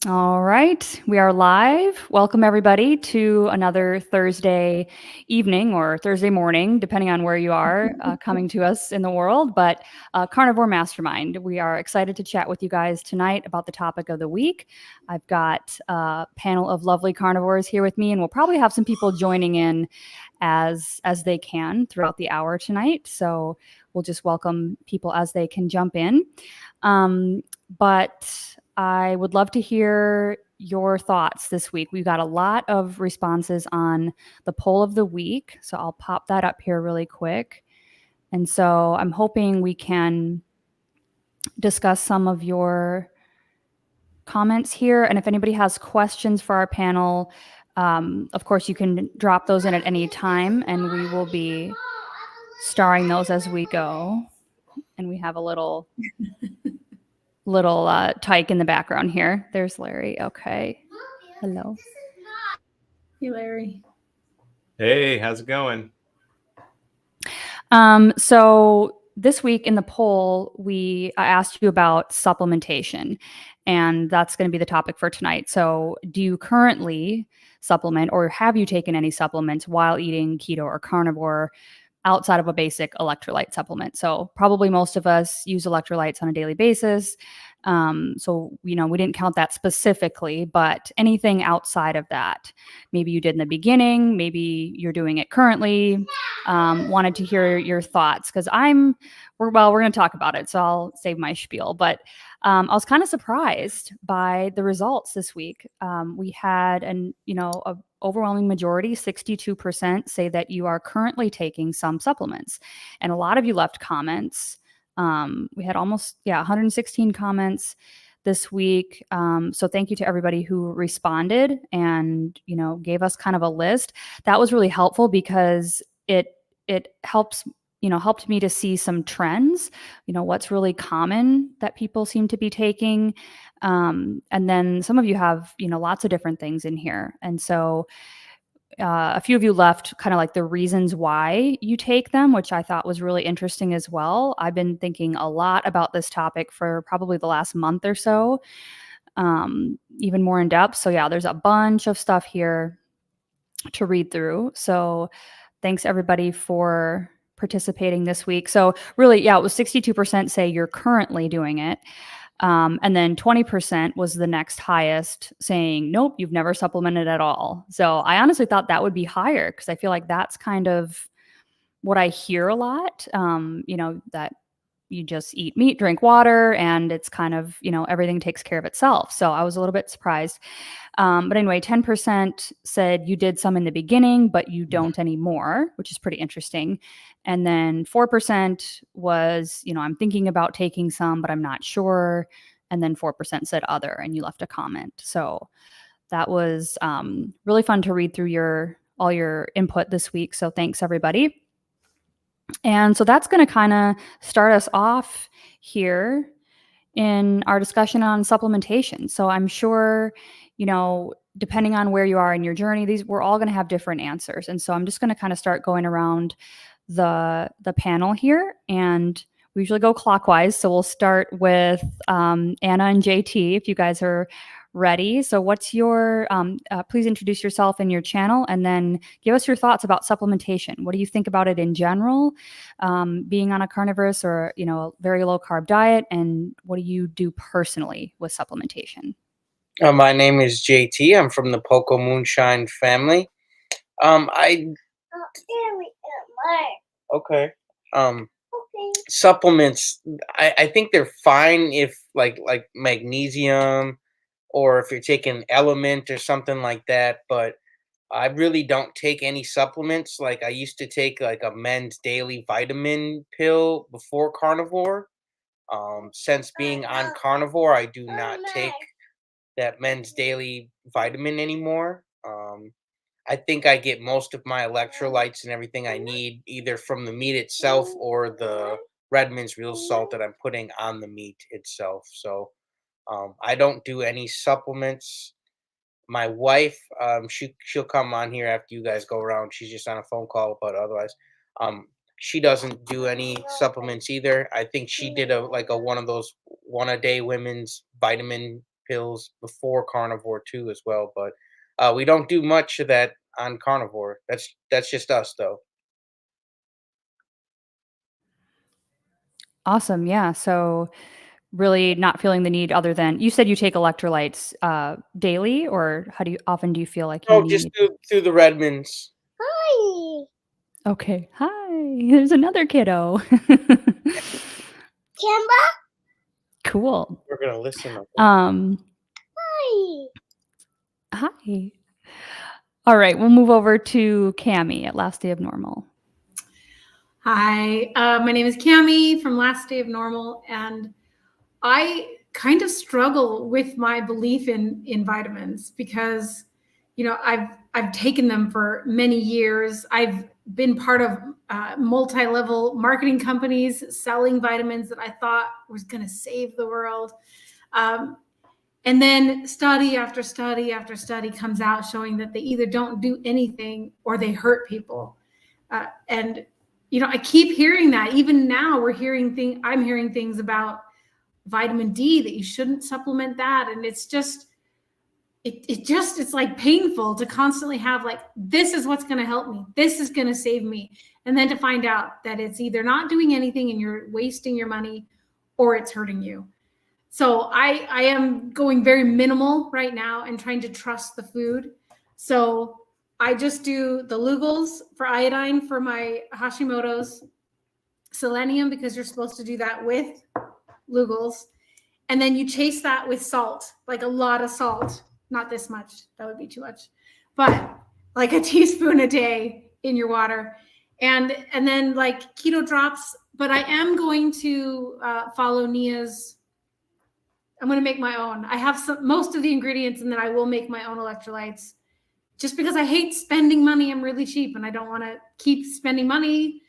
All right, we are live. Welcome everybody to another Thursday evening or Thursday morning, depending on where you are coming to us in the world. But Carnivore Mastermind, we are excited to chat with you guys tonight about the topic of the week. I've got a panel of lovely carnivores here with me, and we'll probably have some people joining in as they can throughout the hour tonight. So we'll just welcome people as they can jump in. But I would love to hear your thoughts this week. We've got a lot of responses on the poll of the week. So I'll pop that up here really quick. And so I'm hoping we can discuss some of your comments here. And if anybody has questions for our panel, of course, you can drop those in at any time and we will be starring those as we go. And we have a little tyke in the background here. There's Larry. Okay. Hello. Hey, Larry. Hey, how's it going? So this week in the poll, I asked you about supplementation, and that's going to be the topic for tonight. So do you currently supplement, or have you taken any supplements while eating keto or carnivore outside of a basic electrolyte supplement? So probably most of us use electrolytes on a daily basis. So, we didn't count that specifically, but anything outside of that, maybe you did in the beginning, maybe you're doing it currently. Wanted to hear your thoughts because we're going to talk about it. So I'll save my spiel, but I was kind of surprised by the results this week. We had a overwhelming majority, 62%, say that you are currently taking some supplements. And a lot of you left comments. We had almost 116 comments this week. So thank you to everybody who responded and, gave us kind of a list. That was really helpful because it helped me to see some trends, what's really common that people seem to be taking. And then some of you have, lots of different things in here. And so a few of you left kind of like the reasons why you take them, which I thought was really interesting as well. I've been thinking a lot about this topic for probably the last month or so, even more in depth. So yeah, there's a bunch of stuff here to read through. So thanks everybody for participating this week. So really, it was 62% say you're currently doing it. And then 20% was the next highest saying, nope, you've never supplemented at all. So I honestly thought that would be higher because I feel like that's kind of what I hear a lot, that you just eat meat, drink water, and it's kind of, everything takes care of itself. So I was a little bit surprised. But anyway, 10% said you did some in the beginning, but you don't anymore, which is pretty interesting. And then 4% was, I'm thinking about taking some, but I'm not sure. And then 4% said other, and you left a comment. So that was really fun to read through all your input this week. So thanks everybody. And so that's going to kind of start us off here in our discussion on supplementation. So I'm sure, depending on where you are in your journey, we're all going to have different answers. And so I'm just going to kind of start going around the panel here, and we usually go clockwise. So we'll start with Anna and JT, if you guys are ready. So what's your, please introduce yourself and your channel, and then give us your thoughts about supplementation. What do you think about it in general, being on a carnivorous or, a very low carb diet, and what do you do personally with supplementation? My name is JT. I'm from the Poco Moonshine family. Okay. Supplements, I think they're fine if like magnesium, or if you're taking Element or something like that, but I really don't take any supplements. Like I used to take like a men's daily vitamin pill before carnivore. Since being on carnivore, I do not take that men's daily vitamin anymore. I think I get most of my electrolytes and everything I need either from the meat itself or the Redmond's real salt that I'm putting on the meat itself. So I don't do any supplements. My wife, she'll come on here after you guys go around. She's just on a phone call, but otherwise, she doesn't do any supplements either. I think she did a one of those one a day women's vitamin pills before carnivore too as well, but we don't do much of that on carnivore. That's just us though. Awesome. Yeah. So really not feeling the need other than you said you take electrolytes daily, or how often do you feel like you Oh, just need? through the Redmonds. Hi, Okay. Hi. There's another kiddo. Kimba. Cool. We're gonna listen. Okay. Hi. Hi. All right, we'll move over to Cami at Last Day of Normal. Hi, my name is Cami from Last Day of Normal, and I kind of struggle with my belief in vitamins because, you know, I've taken them for many years. I've been part of multi-level marketing companies selling vitamins that I thought was going to save the world. And then study after study after study comes out showing that they either don't do anything or they hurt people. And you know, I keep hearing that. Even now, I'm hearing things about vitamin D that you shouldn't supplement that, and it's just it's like painful to constantly have like, this is what's going to help me, this is going to save me, and then to find out that it's either not doing anything and you're wasting your money, or it's hurting you. So I am going very minimal right now and trying to trust the food. So I just do the Lugol's for iodine for my Hashimoto's, Selenium because you're supposed to do that with Lugol's, and then you chase that with salt, like a lot of salt. Not this much, that would be too much, but like a teaspoon a day in your water, and then like keto drops. But I am going to follow Nia's. I'm going to make my own. I have most of the ingredients, and then I will make my own electrolytes just because I hate spending money. I'm really cheap and I don't want to keep spending money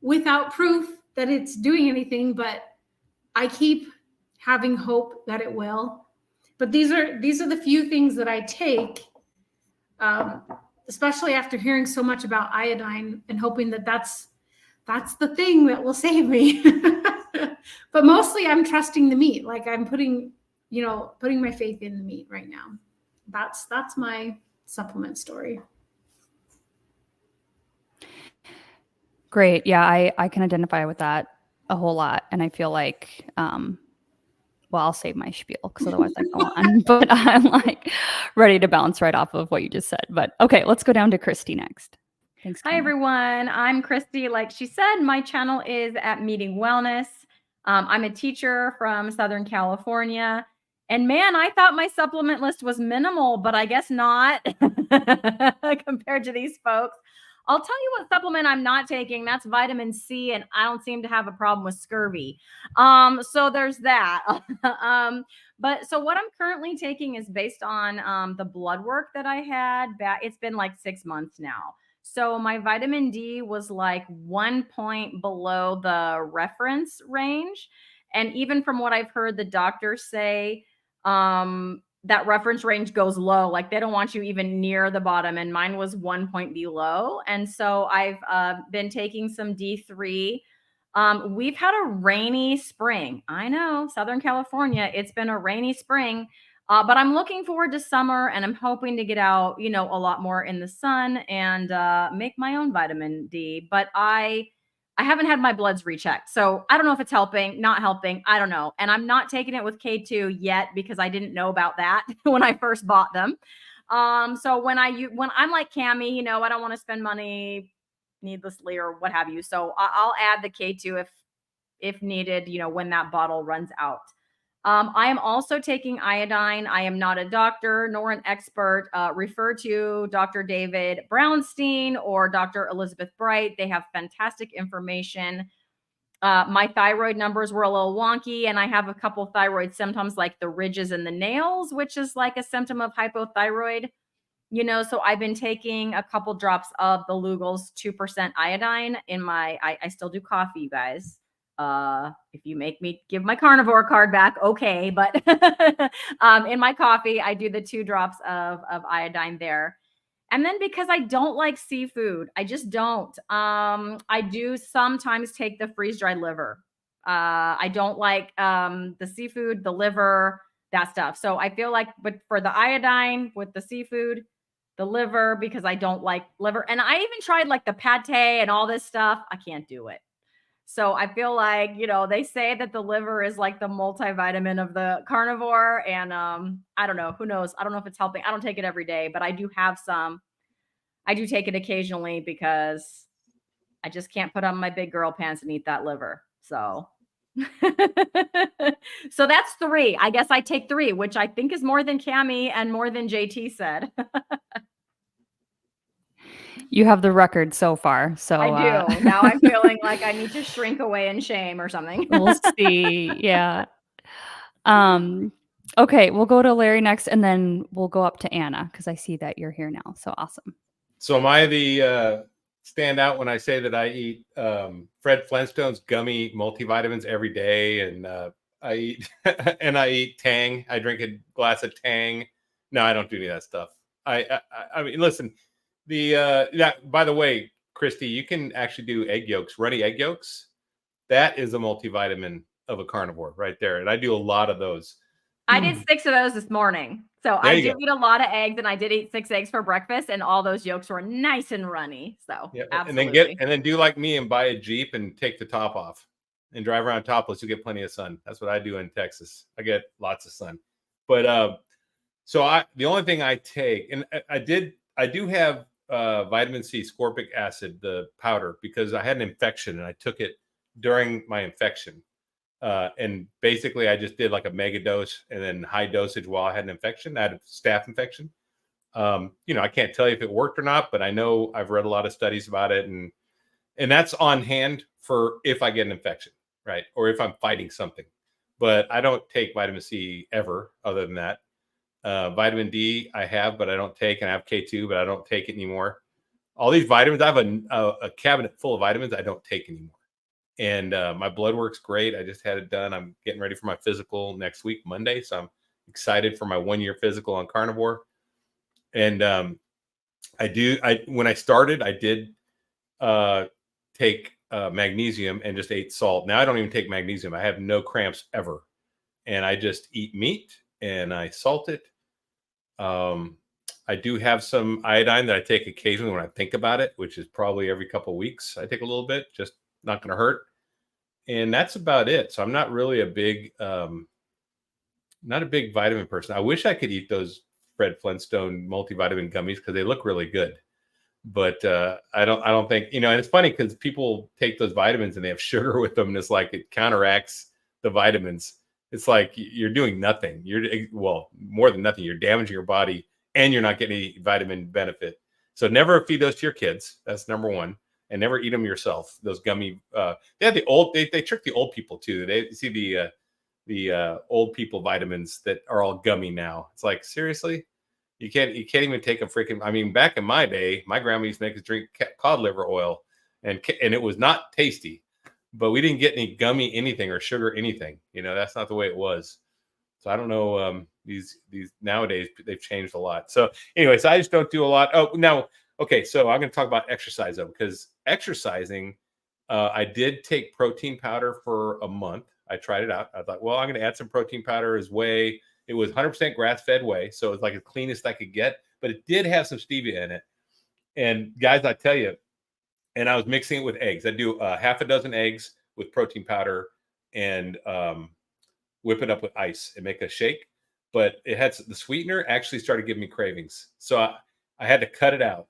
without proof that it's doing anything, but I keep having hope that it will. But these are the few things that I take, especially after hearing so much about iodine and hoping that that's the thing that will save me. But mostly I'm trusting the meat. Like I'm putting my faith in the meat right now. That's my supplement story. Great. Yeah, I can identify with that a whole lot. And I feel like, well, I'll save my spiel because otherwise I go on. But I'm like ready to bounce right off of what you just said. But okay, let's go down to Christy next. Thanks. Hi, Cami. everyone. I'm Christy. Like she said, my channel is at Meeting Wellness. I'm a teacher from Southern California. And man, I thought my supplement list was minimal, but I guess not compared to these folks. I'll tell you what supplement I'm not taking. That's vitamin C, and I don't seem to have a problem with scurvy. So there's that. But so what I'm currently taking is based on the blood work that I had. It's been like 6 months now. So my vitamin D was like 1 point below the reference range. And even from what I've heard the doctors say, that reference range goes low. Like they don't want you even near the bottom. And mine was 1 point below. And so I've been taking some D3. We've had a rainy spring. I know, Southern California, it's been a rainy spring. But I'm looking forward to summer, and I'm hoping to get out, a lot more in the sun and make my own vitamin D. But I haven't had my bloods rechecked, so I don't know if it's helping, not helping. I don't know, and I'm not taking it with K2 yet because I didn't know about that when I first bought them. So when I'm like Cami, I don't want to spend money needlessly or what have you. So I'll add the K2 if needed, when that bottle runs out. I am also taking iodine. I am not a doctor nor an expert. Refer to Dr. David Brownstein or Dr. Elizabeth Bright. They have fantastic information. My thyroid numbers were a little wonky, and I have a couple thyroid symptoms like the ridges in the nails, which is like a symptom of hypothyroid. So I've been taking a couple drops of the Lugol's 2% iodine in I still do coffee, you guys. If you make me give my carnivore card back, okay. But in my coffee, I do the 2 drops of iodine there. And then because I don't like seafood, I just don't. I do sometimes take the freeze-dried liver. I don't like the seafood, the liver. that stuff. So I feel like, but for the iodine with the seafood, the liver, because I don't like liver, and I even tried like the pate and all this stuff. I can't do it. So I feel like, they say that the liver is like the multivitamin of the carnivore. And I don't know. Who knows? I don't know if it's helping. I don't take it every day, but I do have some. I do take it occasionally because I just can't put on my big girl pants and eat that liver. So so that's 3. I guess I take 3, which I think is more than Cammie and more than JT said. You have the record so far. So I do. Now I'm feeling like I need to shrink away in shame or something. we'll see. Yeah. Okay, we'll go to Larry next, and then we'll go up to Anna because I see that you're here now. So awesome. So am I the standout when I say that I eat Fred Flintstone's gummy multivitamins every day, and I eat and I eat Tang. I drink a glass of Tang. No, I don't do any of that stuff. I mean, listen. By the way, Christy, you can actually do egg yolks, runny egg yolks. That is a multivitamin of a carnivore right there, and I do a lot of those. I did 6 of those this morning. So I did eat a lot of eggs, and I did eat 6 eggs for breakfast, and all those yolks were nice and runny. So yeah, absolutely. and then do like me and buy a Jeep and take the top off and drive around topless. You get plenty of sun. That's what I do in Texas. I get lots of sun. But so the only thing I take, and I do have vitamin C, ascorbic acid, the powder, because I had an infection and I took it during my infection. And basically I just did like a mega dose and then high dosage while I had an infection. I had a staph infection. I can't tell you if it worked or not, but I know I've read a lot of studies about it, and that's on hand for if I get an infection, right? Or if I'm fighting something. But I don't take vitamin C ever other than that. Vitamin D I have, but I don't take, and I have K2, but I don't take it anymore. All these vitamins, I have a cabinet full of vitamins I don't take anymore. And my blood work's great. I just had it done. I'm getting ready for my physical next week, Monday. So I'm excited for my 1-year physical on carnivore. And when I started, I did take magnesium and just ate salt. Now I don't even take magnesium. I have no cramps ever. And I just eat meat and I salt it. I do have some iodine that I take occasionally when I think about it, which is probably every couple of weeks. I take a little bit, just not going to hurt. And that's about it. So I'm not really not a big vitamin person. I wish I could eat those Fred Flintstone multivitamin gummies because they look really good. But I don't think, and it's funny because people take those vitamins and they have sugar with them. And it's like it counteracts the vitamins. It's like you're doing nothing. Well, more than nothing. You're damaging your body and you're not getting any vitamin benefit. So never feed those to your kids. That's number one. And never eat them yourself. Those gummy, they have they trick the old people too. They see the old people vitamins that are all gummy now. It's like, seriously, you can't even take a freaking, I mean, back in my day, my grandma used to make us drink cod liver oil and it was not tasty, but we didn't get any gummy anything or sugar anything. That's not the way it was. So I don't know. These nowadays they've changed a lot. So anyways, I just don't do a lot. Oh, now, okay. So I'm going to talk about exercise though, because exercising, I did take protein powder for a month. I tried it out. I thought, well, I'm going to add some protein powder as whey. It was 100% grass-fed whey, so it was like the cleanest I could get, but it did have some stevia in it. And guys, I tell you, and I was mixing it with eggs. I do half a dozen eggs with protein powder and whip it up with ice and make a shake. But it had the sweetener actually started giving me cravings, so I had to cut it out.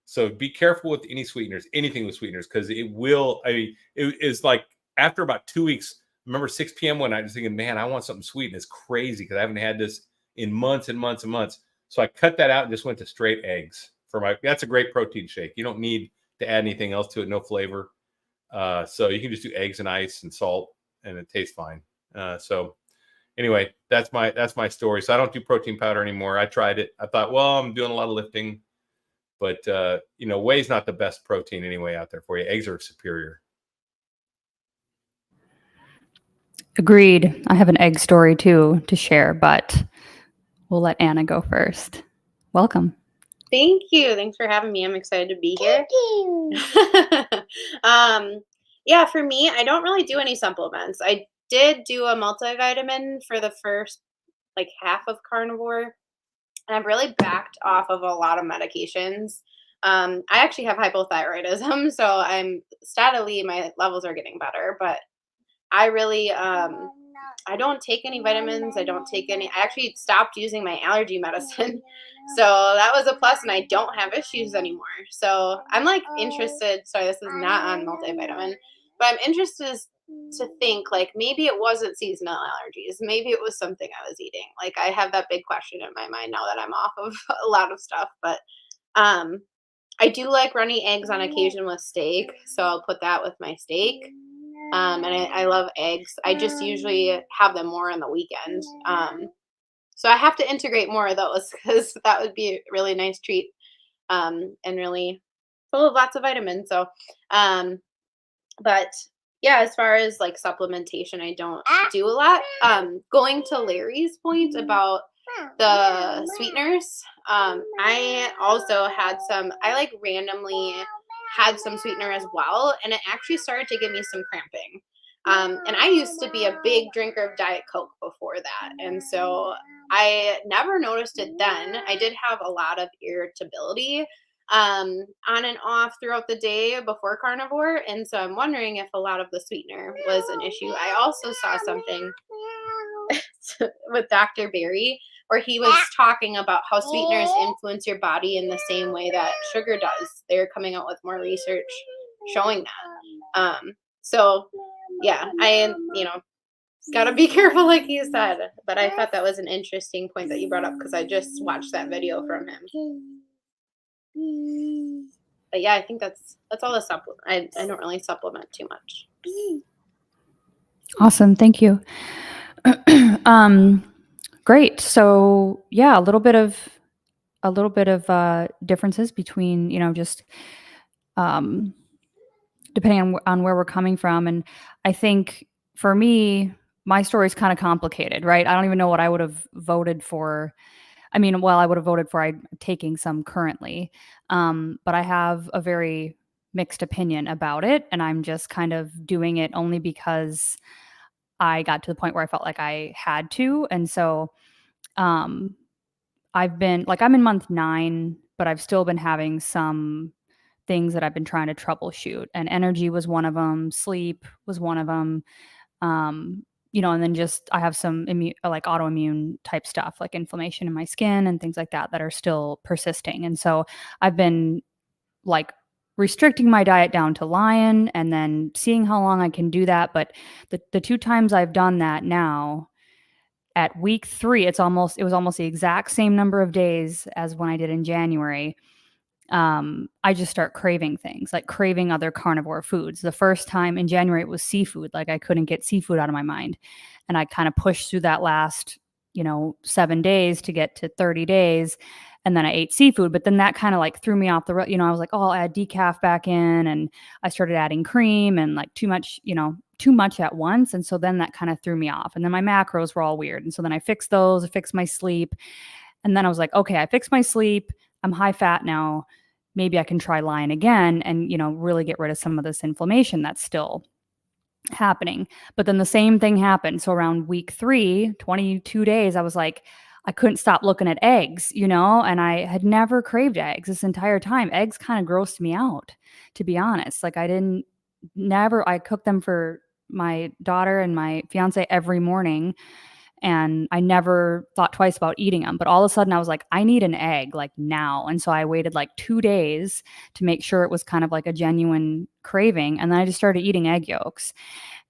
So be careful with any sweeteners, anything with sweeteners, because it will. I mean, it is like after about 2 weeks. Remember 6 p.m. one night, I was thinking, man, I want something sweet. And it's crazy because I haven't had this in months and months and months. So I cut that out and just went to straight eggs that's a great protein shake. You don't need to add anything else to it. No flavor. So you can just do eggs and ice and salt and it tastes fine. So anyway, that's my story. So I don't do protein powder anymore. I tried it. I thought, well, I'm doing a lot of lifting, but whey's not the best protein anyway out there for you. Eggs are superior. Agreed. I have an egg story too to share, but we'll let Anna go first. Welcome. Thank you. Thanks for having me. I'm excited to be here. Yeah, for me, I don't really do any supplements. I did do a multivitamin for the first like half of carnivore. And I've really backed off of a lot of medications. I actually have hypothyroidism, so I'm steadily, my levels are getting better, but I really, I don't take any vitamins. I don't take any, I actually stopped using my allergy medicine. So that was a plus, and I don't have issues anymore. So I'm like interested. Sorry, this is not on multivitamin, but I'm interested to think like maybe it wasn't seasonal allergies. Maybe it was something I was eating. Like I have that big question in my mind now that I'm off of a lot of stuff. But um, I do like running eggs on occasion with steak. So I'll put that with my steak. And I love eggs. I just usually have them more on the weekend. So I have to integrate more of those because that would be a really nice treat, and really full of lots of vitamins. So, but yeah, as far as like supplementation, I don't do a lot. Going to Larry's point about the sweeteners, I also had some, I like randomly had some sweetener as well, and it actually started to give me some cramping. And I used to be a big drinker of Diet Coke before that. And so I never noticed it then. I did have a lot of irritability on and off throughout the day before carnivore. And so I'm wondering if a lot of the sweetener was an issue. I also saw something with Dr. Berry where he was talking about how sweeteners influence your body in the same way that sugar does. They're coming out with more research showing that. So yeah, I, gotta be careful, like you said. But I thought that was an interesting point that you brought up because I just watched that video from him. But yeah, I think that's all the supplement. I don't really supplement too much. Awesome. Thank you. Great. So yeah, a little bit of differences between, just depending on where we're coming from. And I think for me, my story is kind of complicated, right? I don't even know what I would have voted for. I mean, well, I would have voted for taking some currently, but I have a very mixed opinion about it, and I'm just kind of doing it only because I got to the point where I felt like I had to. And so I've been like, I'm in month 9, but I've still been having some things that I've been trying to troubleshoot, and energy was one of them. Sleep was one of them. And then just, I have some like autoimmune type stuff, like inflammation in my skin and things like that are still persisting. And so I've been like restricting my diet down to lion and then seeing how long I can do that. But the 2 times I've done that now, at week 3, it was almost the exact same number of days as when I did in January. I just start craving things, like craving other carnivore foods. The first time in January, it was seafood. Like I couldn't get seafood out of my mind. And I kind of pushed through that last, 7 days to get to 30 days. And then I ate seafood, but then that kind of like threw me off the road. I was like, oh, I'll add decaf back in. And I started adding cream and like too much at once. And so then that kind of threw me off. And then my macros were all weird. And so then I fixed those, I fixed my sleep. And then I was like, okay, I fixed my sleep. I'm high fat now. Maybe I can try lion again and, really get rid of some of this inflammation that's still happening. But then the same thing happened. So around week 3, 22 days, I was like, I couldn't stop looking at eggs, and I had never craved eggs this entire time. Eggs kind of grossed me out, to be honest. Like I cooked them for my daughter and my fiance every morning, and I never thought twice about eating them. But all of a sudden I was like, I need an egg like now. And so I waited like 2 days to make sure it was kind of like a genuine craving. And then I just started eating egg yolks.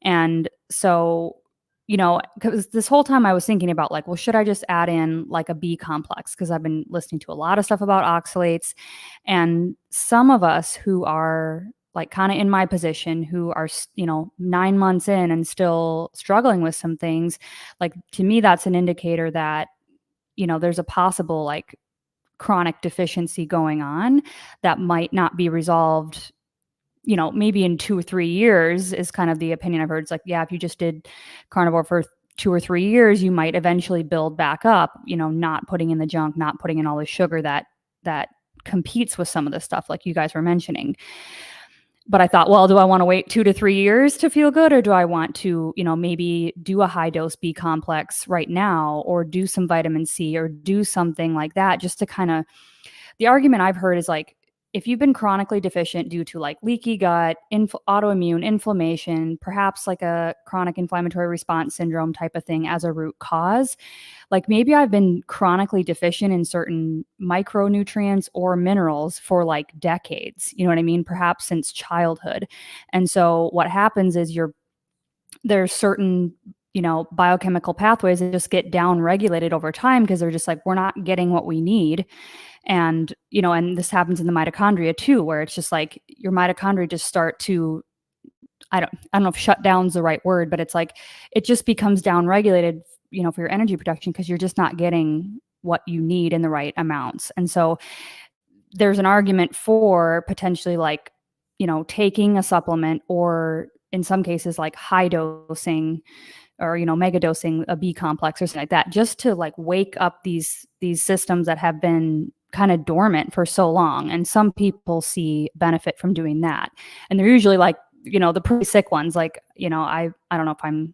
And so, because this whole time I was thinking about like, well, should I just add in like a B complex? Because I've been listening to a lot of stuff about oxalates. And some of us who are like kind of in my position, who are, 9 months in and still struggling with some things, like to me, that's an indicator that, there's a possible like chronic deficiency going on that might not be resolved, maybe in 2 or 3 years is kind of the opinion I've heard. It's like, yeah, if you just did carnivore for 2 or 3 years, you might eventually build back up, not putting in the junk, not putting in all the sugar that competes with some of the stuff like you guys were mentioning. But I thought, well, do I want to wait 2 to 3 years to feel good, or do I want to, maybe do a high dose B complex right now, or do some vitamin C, or do something like that, just to kind of, the argument I've heard is like, if you've been chronically deficient due to like leaky gut, autoimmune inflammation, perhaps like a chronic inflammatory response syndrome type of thing as a root cause, like maybe I've been chronically deficient in certain micronutrients or minerals for like decades, you know what I mean? Perhaps since childhood. And so what happens is there's certain, biochemical pathways that just get down regulated over time because they're just like, we're not getting what we need. And, and this happens in the mitochondria too, where it's just like your mitochondria just start to, I don't know if shutdown's the right word, but it's like, it just becomes down regulated, for your energy production, because you're just not getting what you need in the right amounts. And so there's an argument for potentially like, taking a supplement, or in some cases like high dosing, or mega dosing a B complex or something like that, just to like wake up these systems that have been kind of dormant for so long. And some people see benefit from doing that, and they're usually like, the pretty sick ones, like, I don't know if I'm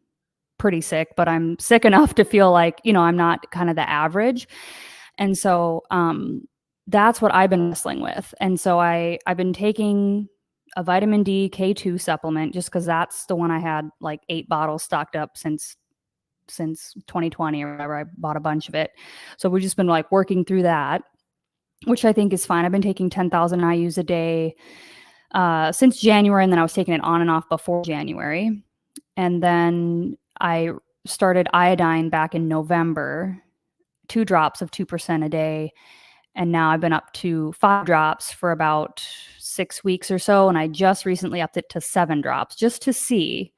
pretty sick, but I'm sick enough to feel like, I'm not kind of the average. And so that's what I've been wrestling with. And so I've been taking a vitamin D K2 supplement, just because that's the one I had like 8 bottles stocked up since 2020 or whatever. I bought a bunch of it. So we've just been like working through that, which I think is fine. I've been taking 10,000 IUs a day since January, and then I was taking it on and off before January. And then I started iodine back in November, 2 drops of 2% a day. And now I've been up to 5 drops for about 6 weeks or so. And I just recently upped it to 7 drops, just to see,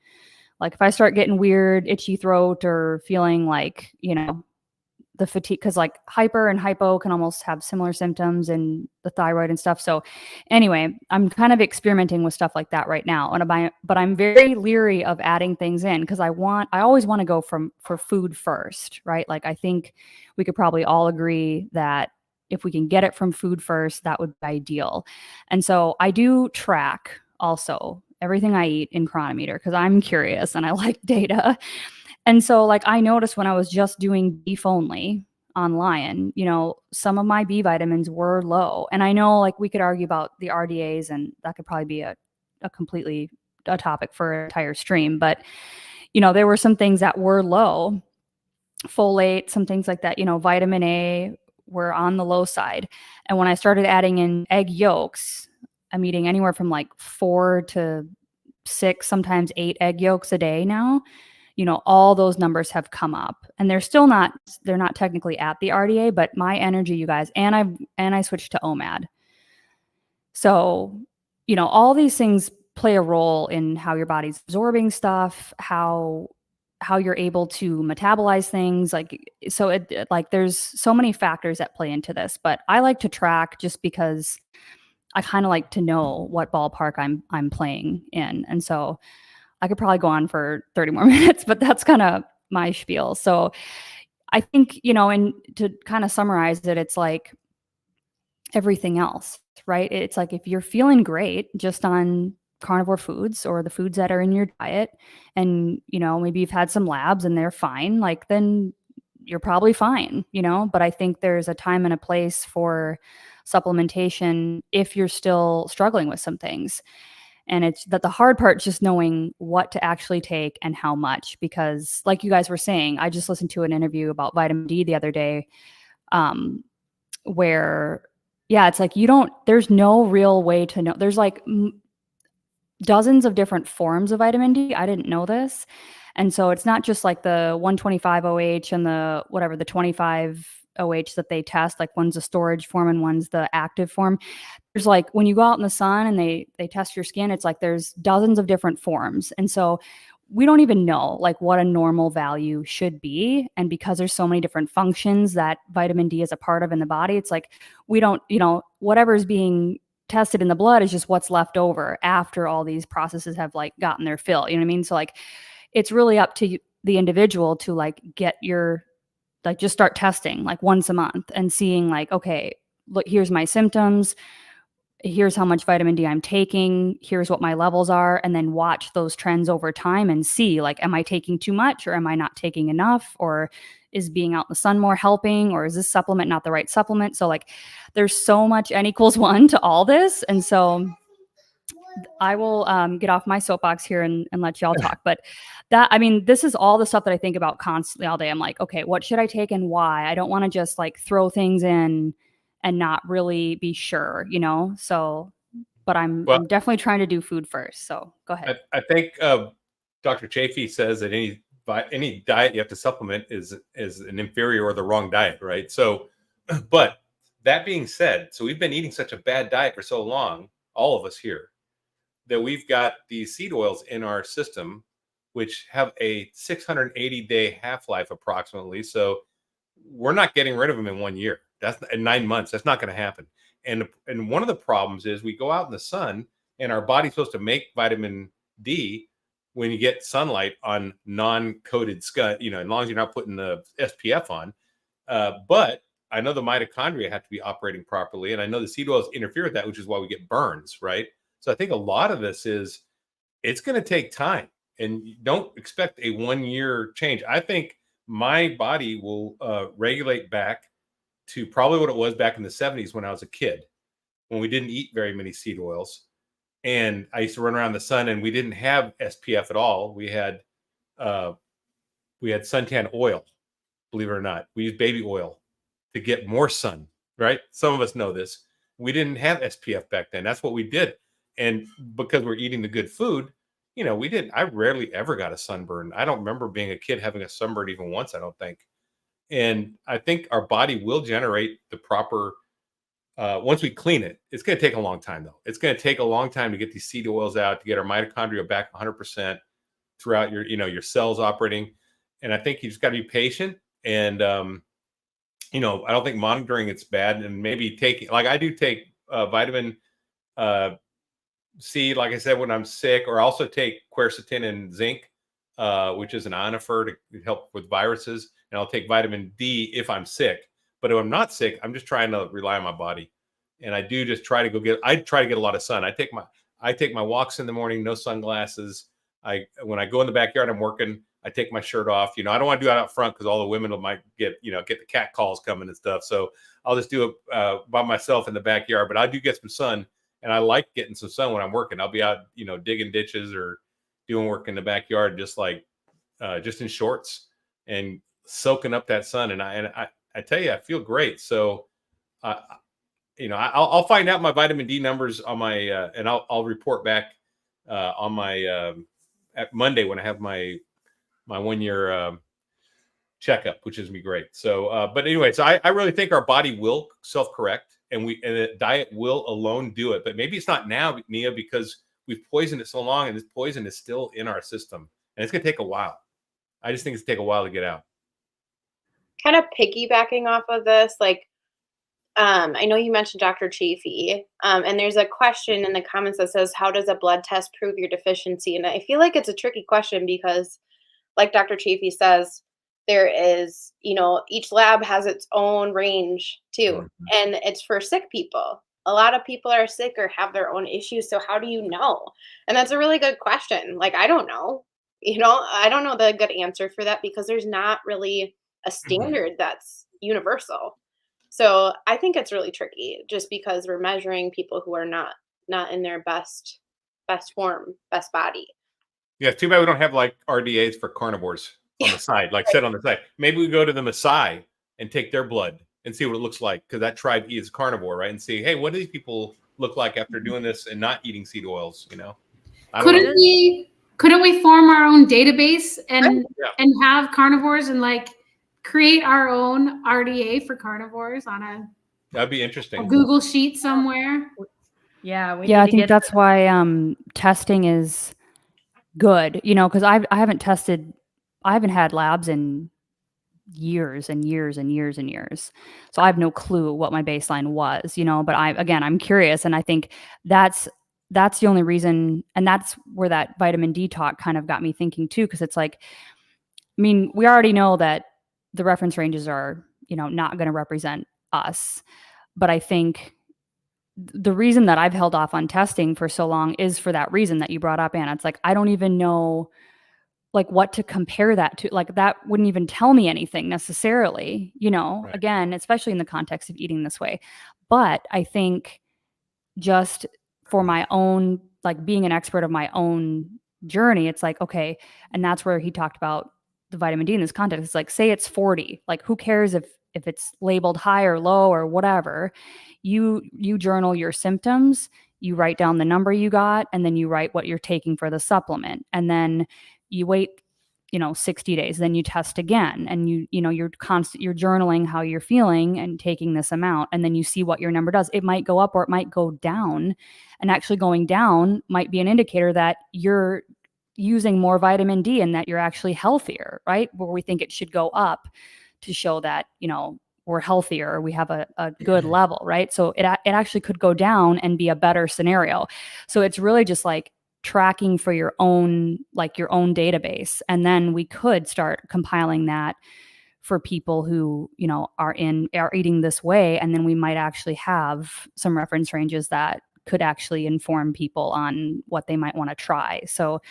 like, if I start getting weird, itchy throat, or feeling like, the fatigue, because like hyper and hypo can almost have similar symptoms, and the thyroid and stuff. So anyway, I'm kind of experimenting with stuff like that right now. But I'm very leery of adding things in, because I always want to go for food first, right? Like, I think we could probably all agree that if we can get it from food first, that would be ideal. And so I do track also everything I eat in Chronometer, because I'm curious and I like data. And so like I noticed when I was just doing beef only on Lion, some of my B vitamins were low. And I know like we could argue about the RDAs, and that could probably be a completely a topic for an entire stream. But, there were some things that were low, folate, some things like that, vitamin A were on the low side. And when I started adding in egg yolks, I'm eating anywhere from like 4 to 6, sometimes 8 egg yolks a day now. All those numbers have come up, and they're not technically at the RDA, but my energy, you guys, and I switched to OMAD. So, all these things play a role in how your body's absorbing stuff, how you're able to metabolize things. Like, so there's so many factors that play into this, but I like to track just because I kind of like to know what ballpark I'm playing in. And so I could probably go on for 30 more minutes, but that's kind of my spiel. So I think, and to kind of summarize it, it's like everything else, right? It's like, if you're feeling great just on carnivore foods, or the foods that are in your diet, and, maybe you've had some labs and they're fine, like, then you're probably fine, but I think there's a time and a place for supplementation if you're still struggling with some things. And it's that the hard part is just knowing what to actually take and how much, because like you guys were saying, I just listened to an interview about vitamin D the other day, where, yeah, it's like, there's no real way to know. There's like dozens of different forms of vitamin D. I didn't know this. And so it's not just like the 125 OH and the 25 OH that they test, like one's a storage form and one's the active form. There's like, when you go out in the sun and they test your skin, it's like there's dozens of different forms. And so we don't even know like what a normal value should be. And because there's so many different functions that vitamin D is a part of in the body, it's like, we don't, whatever's being tested in the blood is just what's left over after all these processes have like gotten their fill. You know what I mean? So like, it's really up to the individual to like get just start testing like once a month and seeing like, okay, look, here's my symptoms. here's how much vitamin D I'm taking, here's what my levels are, and then watch those trends over time and see, like, am I taking too much or am I not taking enough, or is being out in the sun more helping, or is this supplement not the right supplement? So like there's so much N=1 to all this. And so I will get off my soapbox here and let y'all talk. But that, I mean, this is all the stuff that I think about constantly all day. I'm like, okay, what should I take and why? I don't want to just like throw things in and not really be sure, you know? So, but I'm definitely trying to do food first. So go ahead. I think Dr. Chafee says that any diet you have to supplement is an inferior or the wrong diet, right? So, but that being said, so we've been eating such a bad diet for so long, all of us here, that we've got these seed oils in our system, which have a 680-day half-life approximately. So we're not getting rid of them in 1 year. That's in 9 months. That's not going to happen. And one of the problems is we go out in the sun and our body's supposed to make vitamin D when you get sunlight on non-coated skin, you know, as long as you're not putting the SPF on. But I know the mitochondria have to be operating properly. And I know the seed oils interfere with that, which is why we get burns, right? So I think a lot of this is, it's going to take time, and you don't expect a 1 year change. I think my body will regulate back to probably what it was back in the 70s when I was a kid, when we didn't eat very many seed oils. And I used to run around the sun, and we didn't have SPF at all. We had suntan oil, believe it or not. We used baby oil to get more sun, right? Some of us know this. We didn't have SPF back then. That's what we did. And because we're eating the good food, you know, I rarely ever got a sunburn. I don't remember being a kid having a sunburn even once, I don't think. And I think our body will generate the proper, once we clean it. It's going to take a long time, though. It's going to take a long time to get these seed oils out, to get our mitochondria back 100% throughout your cells operating. And I think you just got to be patient. And, I don't think monitoring it's bad. And maybe taking, like I do take vitamin C, like I said, when I'm sick, or also take quercetin and zinc, which is an ionophore to help with viruses. And I'll take vitamin D if I'm sick. But if I'm not sick, I'm just trying to rely on my body. And I do just try to get a lot of sun. I take my walks in the morning, no sunglasses. When I go in the backyard, I'm working, I take my shirt off. I don't want to do it out front because all the women might get the cat calls coming and stuff. So I'll just do it by myself in the backyard. But I do get some sun, and I like getting some sun when I'm working. I'll be out, digging ditches or doing work in the backyard, just in shorts and soaking up that sun. And I tell you, I feel great. So, I'll find out my vitamin D numbers on my, and I'll report back on my at Monday when I have my 1 year checkup, which is gonna be great. So, but anyway, so I really think our body will self-correct, and the diet will alone do it. But maybe it's not now, Nia, because we've poisoned it so long, and this poison is still in our system, and it's gonna take a while. I just think it's gonna take a while to get out. Kind of piggybacking off of this, like, I know you mentioned Dr. Chafee, and there's a question in the comments that says, how does a blood test prove your deficiency? And I feel like it's a tricky question because, like Dr. Chafee says, there is, each lab has its own range too. Mhm. And it's for sick people. A lot of people are sick or have their own issues. So how do you know? And that's a really good question. Like, I don't know. I don't know the good answer for that because there's not really a standard that's universal. So I think it's really tricky just because we're measuring people who are not in their best form, best body. Yeah, too bad we don't have like RDAs for carnivores on the side, like set on the side. Maybe we go to the Maasai and take their blood and see what it looks like, because that tribe is carnivore, right? And see, hey, what do these people look like after doing this and not eating seed oils? Couldn't we form our own database and have carnivores and like create our own RDA for carnivores on that'd be interesting. a Google sheet somewhere? Yeah, I think that's why testing is good, because I haven't had labs in years and years and years and years. So I have no clue what my baseline was, but I'm curious. And I think that's the only reason. And that's where that vitamin D talk kind of got me thinking too. Cause it's like, I mean, we already know that the reference ranges are, not going to represent us, but I think the reason that I've held off on testing for so long is for that reason that you brought up, Anna. It's like, I don't even know like what to compare that to. Like that wouldn't even tell me anything necessarily, Right. again, especially in the context of eating this way. But I think just for my own, like being an expert of my own journey, it's like, okay. And that's where he talked about the vitamin D in this context. It's like, say it's 40, like who cares if it's labeled high or low or whatever. You journal your symptoms, you write down the number you got, and then you write what you're taking for the supplement. And then you wait 60 days, then you test again, and you're journaling how you're feeling and taking this amount, and then you see what your number does. It might go up or it might go down, and actually going down might be an indicator that you're using more vitamin D and that you're actually healthier, right? Where we think it should go up to show that, we're healthier, we have a good level, right? So it actually could go down and be a better scenario. So it's really just like tracking for your own database. And then we could start compiling that for people who, are eating this way. And then we might actually have some reference ranges that could actually inform people on what they might want to try. So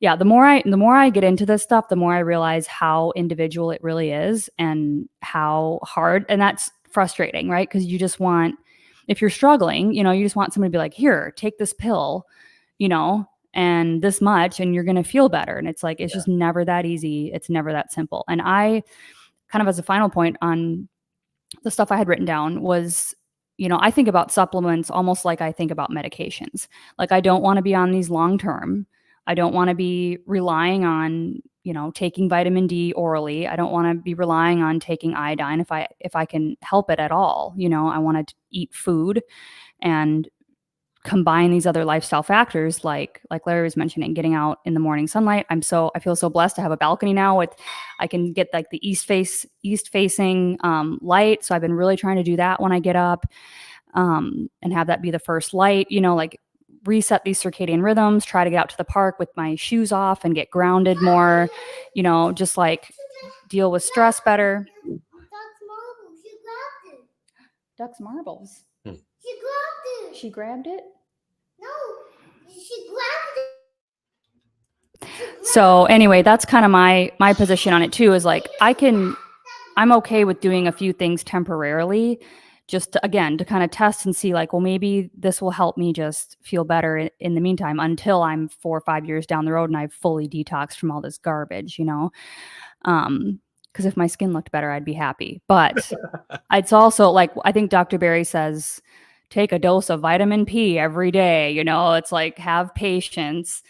yeah, the more I get into this stuff, the more I realize how individual it really is and how hard, and that's frustrating, right? Because you just want, if you're struggling, you just want somebody to be like, here, take this pill, and this much, and you're going to feel better. And it's like, it's just never that easy. It's never that simple. And I kind of, as a final point on the stuff I had written down was, I think about supplements almost like I think about medications. Like I don't want to be on these long term. I don't want to be relying on, taking vitamin D orally. I don't want to be relying on taking iodine if I can help it at all. I want to eat food and combine these other lifestyle factors like Larry was mentioning, getting out in the morning sunlight. I feel so blessed to have a balcony now I can get like the east facing light. So I've been really trying to do that when I get up, and have that be the first light, like reset these circadian rhythms, try to get out to the park with my shoes off and get grounded more, just like deal with stress better. Duck's marbles. She grabbed it? No, she grabbed it. So anyway, that's kind of my position on it too, is like I'm okay with doing a few things temporarily, just to kind of test and see like, well, maybe this will help me just feel better in the meantime until I'm 4 or 5 years down the road and I've fully detoxed from all this garbage, because if my skin looked better, I'd be happy. But it's also like, I think Dr. Berry says, take a dose of vitamin P every day. It's like, have patience,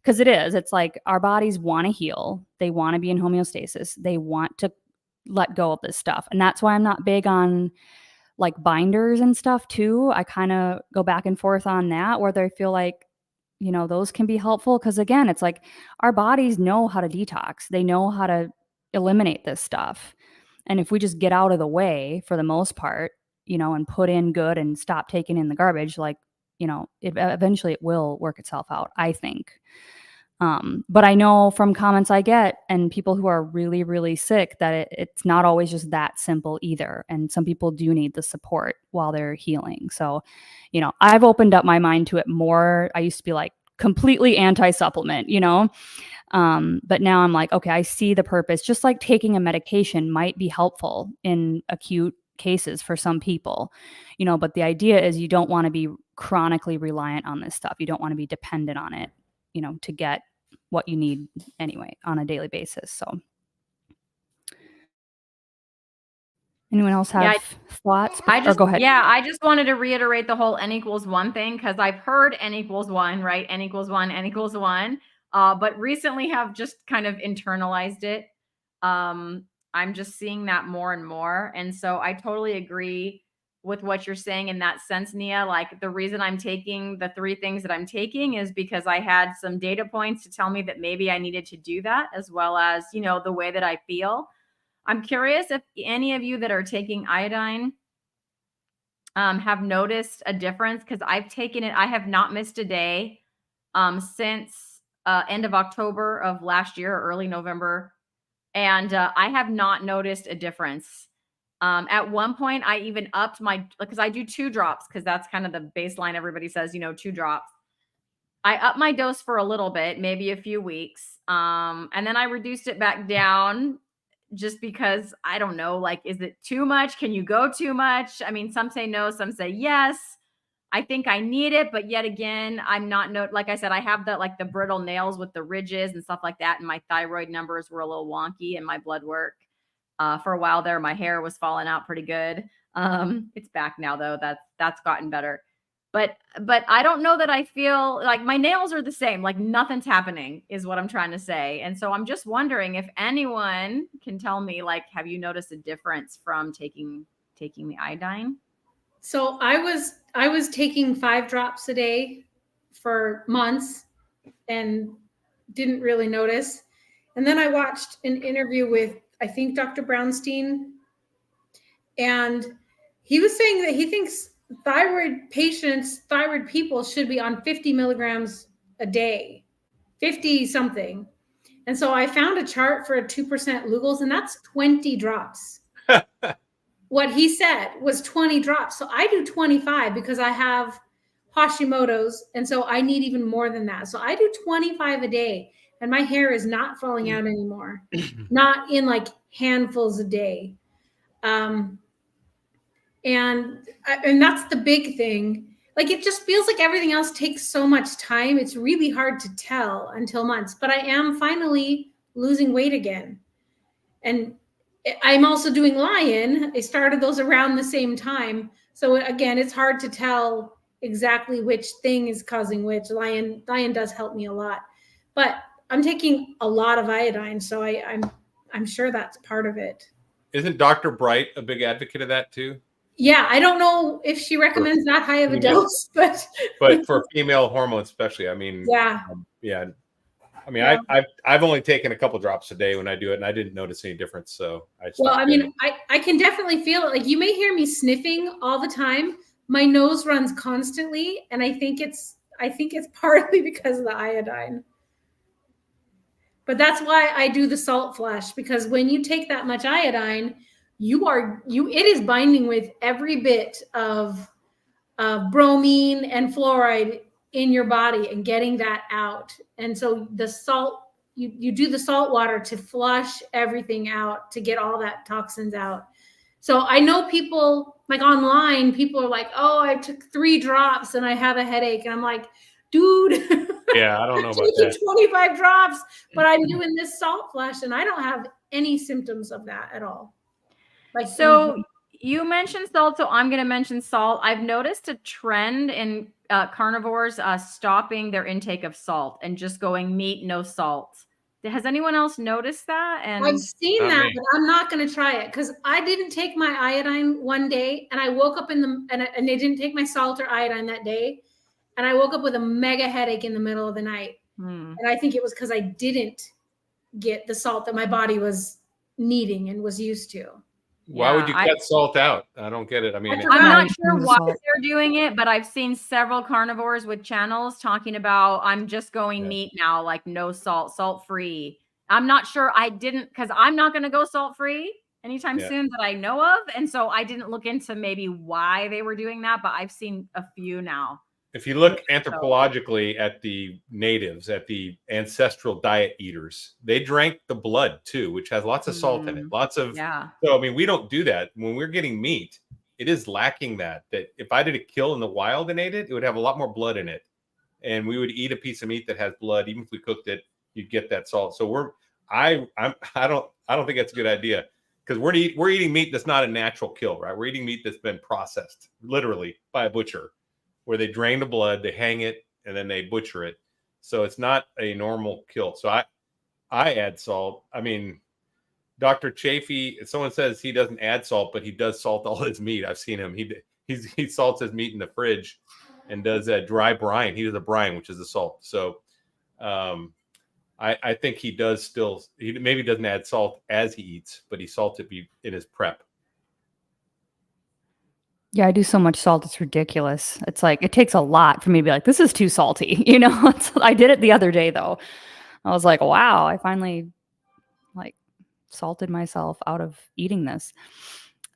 because it's like our bodies want to heal. They want to be in homeostasis. They want to let go of this stuff. And that's why I'm not big on like binders and stuff too. I kind of go back and forth on that, where they feel like, those can be helpful. Because again, it's like our bodies know how to detox. They know how to eliminate this stuff. And if we just get out of the way for the most part, and put in good and stop taking in the garbage, like, eventually it will work itself out, I think. But I know from comments I get and people who are really, really sick that it's not always just that simple either. And some people do need the support while they're healing. So, I've opened up my mind to it more. I used to be like completely anti-supplement, but now I'm like, okay, I see the purpose. Just like taking a medication might be helpful in acute cases for some people, but the idea is you don't want to be chronically reliant on this stuff. You don't want to be dependent on it, to get what you need anyway on a daily basis. So anyone else have thoughts? Go ahead. Yeah, I just wanted to reiterate the whole N=1 thing, because I've heard N=1, right? N=1, N=1. But recently have just kind of internalized it. I'm just seeing that more and more. And so I totally agree with what you're saying in that sense, Nia. Like the reason I'm taking the 3 things that I'm taking is because I had some data points to tell me that maybe I needed to do that, as well as, the way that I feel. I'm curious if any of you that are taking iodine have noticed a difference, because I've taken it. I have not missed a day since end of October of last year, or early November. And I have not noticed a difference. At one point, I even upped because I do 2 drops because that's kind of the baseline. Everybody says, 2 drops. I upped my dose for a little bit, maybe a few weeks. And then I reduced it back down just because I don't know, like, is it too much? Can you go too much? I mean, some say no, some say yes. I think I need it, but yet again, I'm not like I said, I have the brittle nails with the ridges and stuff like that. And my thyroid numbers were a little wonky in my blood work. For a while there, my hair was falling out pretty good. It's back now though. That's gotten better. But I don't know that I feel like my nails are the same. Like nothing's happening is what I'm trying to say. And so I'm just wondering if anyone can tell me, like, have you noticed a difference from taking the iodine? So I was taking 5 drops a day for months and didn't really notice. And then I watched an interview with, I think, Dr. Brownstein, and he was saying that he thinks thyroid people should be on 50 milligrams a day, 50 something. And so I found a chart for a 2% Lugol's, and that's 20 drops. What he said was 20 drops. So I do 25 because I have Hashimoto's. And so I need even more than that. So I do 25 a day, and my hair is not falling out anymore, not in like handfuls a day. And that's the big thing. Like, it just feels like everything else takes so much time. It's really hard to tell until months, but I am finally losing weight again. And I'm also doing Lion. I started those around the same time. So again, it's hard to tell exactly which thing is causing which. Lion does help me a lot, but I'm taking a lot of iodine. So I'm sure that's part of it. Isn't Dr. Bright a big advocate of that too? Yeah, I don't know if she recommends that high of a dose, but for female hormones especially, I mean, yeah. I mean, yeah. I've only taken a couple drops a day when I do it, and I didn't notice any difference. So I can definitely feel it. Like, you may hear me sniffing all the time. My nose runs constantly, and I think it's partly because of the iodine. But that's why I do the salt flush, because when you take that much iodine, it is binding with every bit of bromine and fluoride in your body and getting that out. And so the salt, you do the salt water to flush everything out, to get all that toxins out. So I know people, like online, people are like, oh, I took 3 drops and I have a headache. And I'm like, dude, yeah, I don't know about taking that. 25 drops, but I'm doing this salt flush and I don't have any symptoms of that at all. Like, so you mentioned salt, so I'm going to mention salt. I've noticed a trend in carnivores stopping their intake of salt and just going meat, no salt. Has anyone else noticed that? And I've seen that, but I'm not going to try it because I didn't take my iodine one day, and I woke up and they didn't take my salt or iodine that day, and I woke up with a mega headache in the middle of the night. And I think it was because I didn't get the salt that my body was needing and was used to. Why would you cut salt out? I don't get it. I mean, I'm not sure why they're doing it, but I've seen several carnivores with channels talking about, I'm just going meat now, like no salt, salt free. I'm not sure. I didn't, because I'm not going to go salt free anytime soon that I know of. And so I didn't look into maybe why they were doing that, but I've seen a few now. If you look anthropologically at the natives, at the ancestral diet eaters, they drank the blood too, which has lots of salt in it. Lots of, so I mean, we don't do that. When we're getting meat, it is lacking that if I did a kill in the wild and ate it, it would have a lot more blood in it. And we would eat a piece of meat that has blood. Even if we cooked it, you'd get that salt. So I don't think that's a good idea, because we're eating meat that's not a natural kill, right? We're eating meat that's been processed literally by a butcher, where they drain the blood, they hang it, and then they butcher it. So it's not a normal kill. So I add salt. I mean, Dr. Chafee, someone says he doesn't add salt, but he does salt all his meat. I've seen him. He salts his meat in the fridge and does a dry brine. He does a brine, which is the salt. So I think he maybe doesn't add salt as he eats, but he salts it in his prep. Yeah, I do so much salt. It's ridiculous. It's like, it takes a lot for me to be like, this is too salty. I did it the other day though. I was like, wow, I finally like salted myself out of eating this.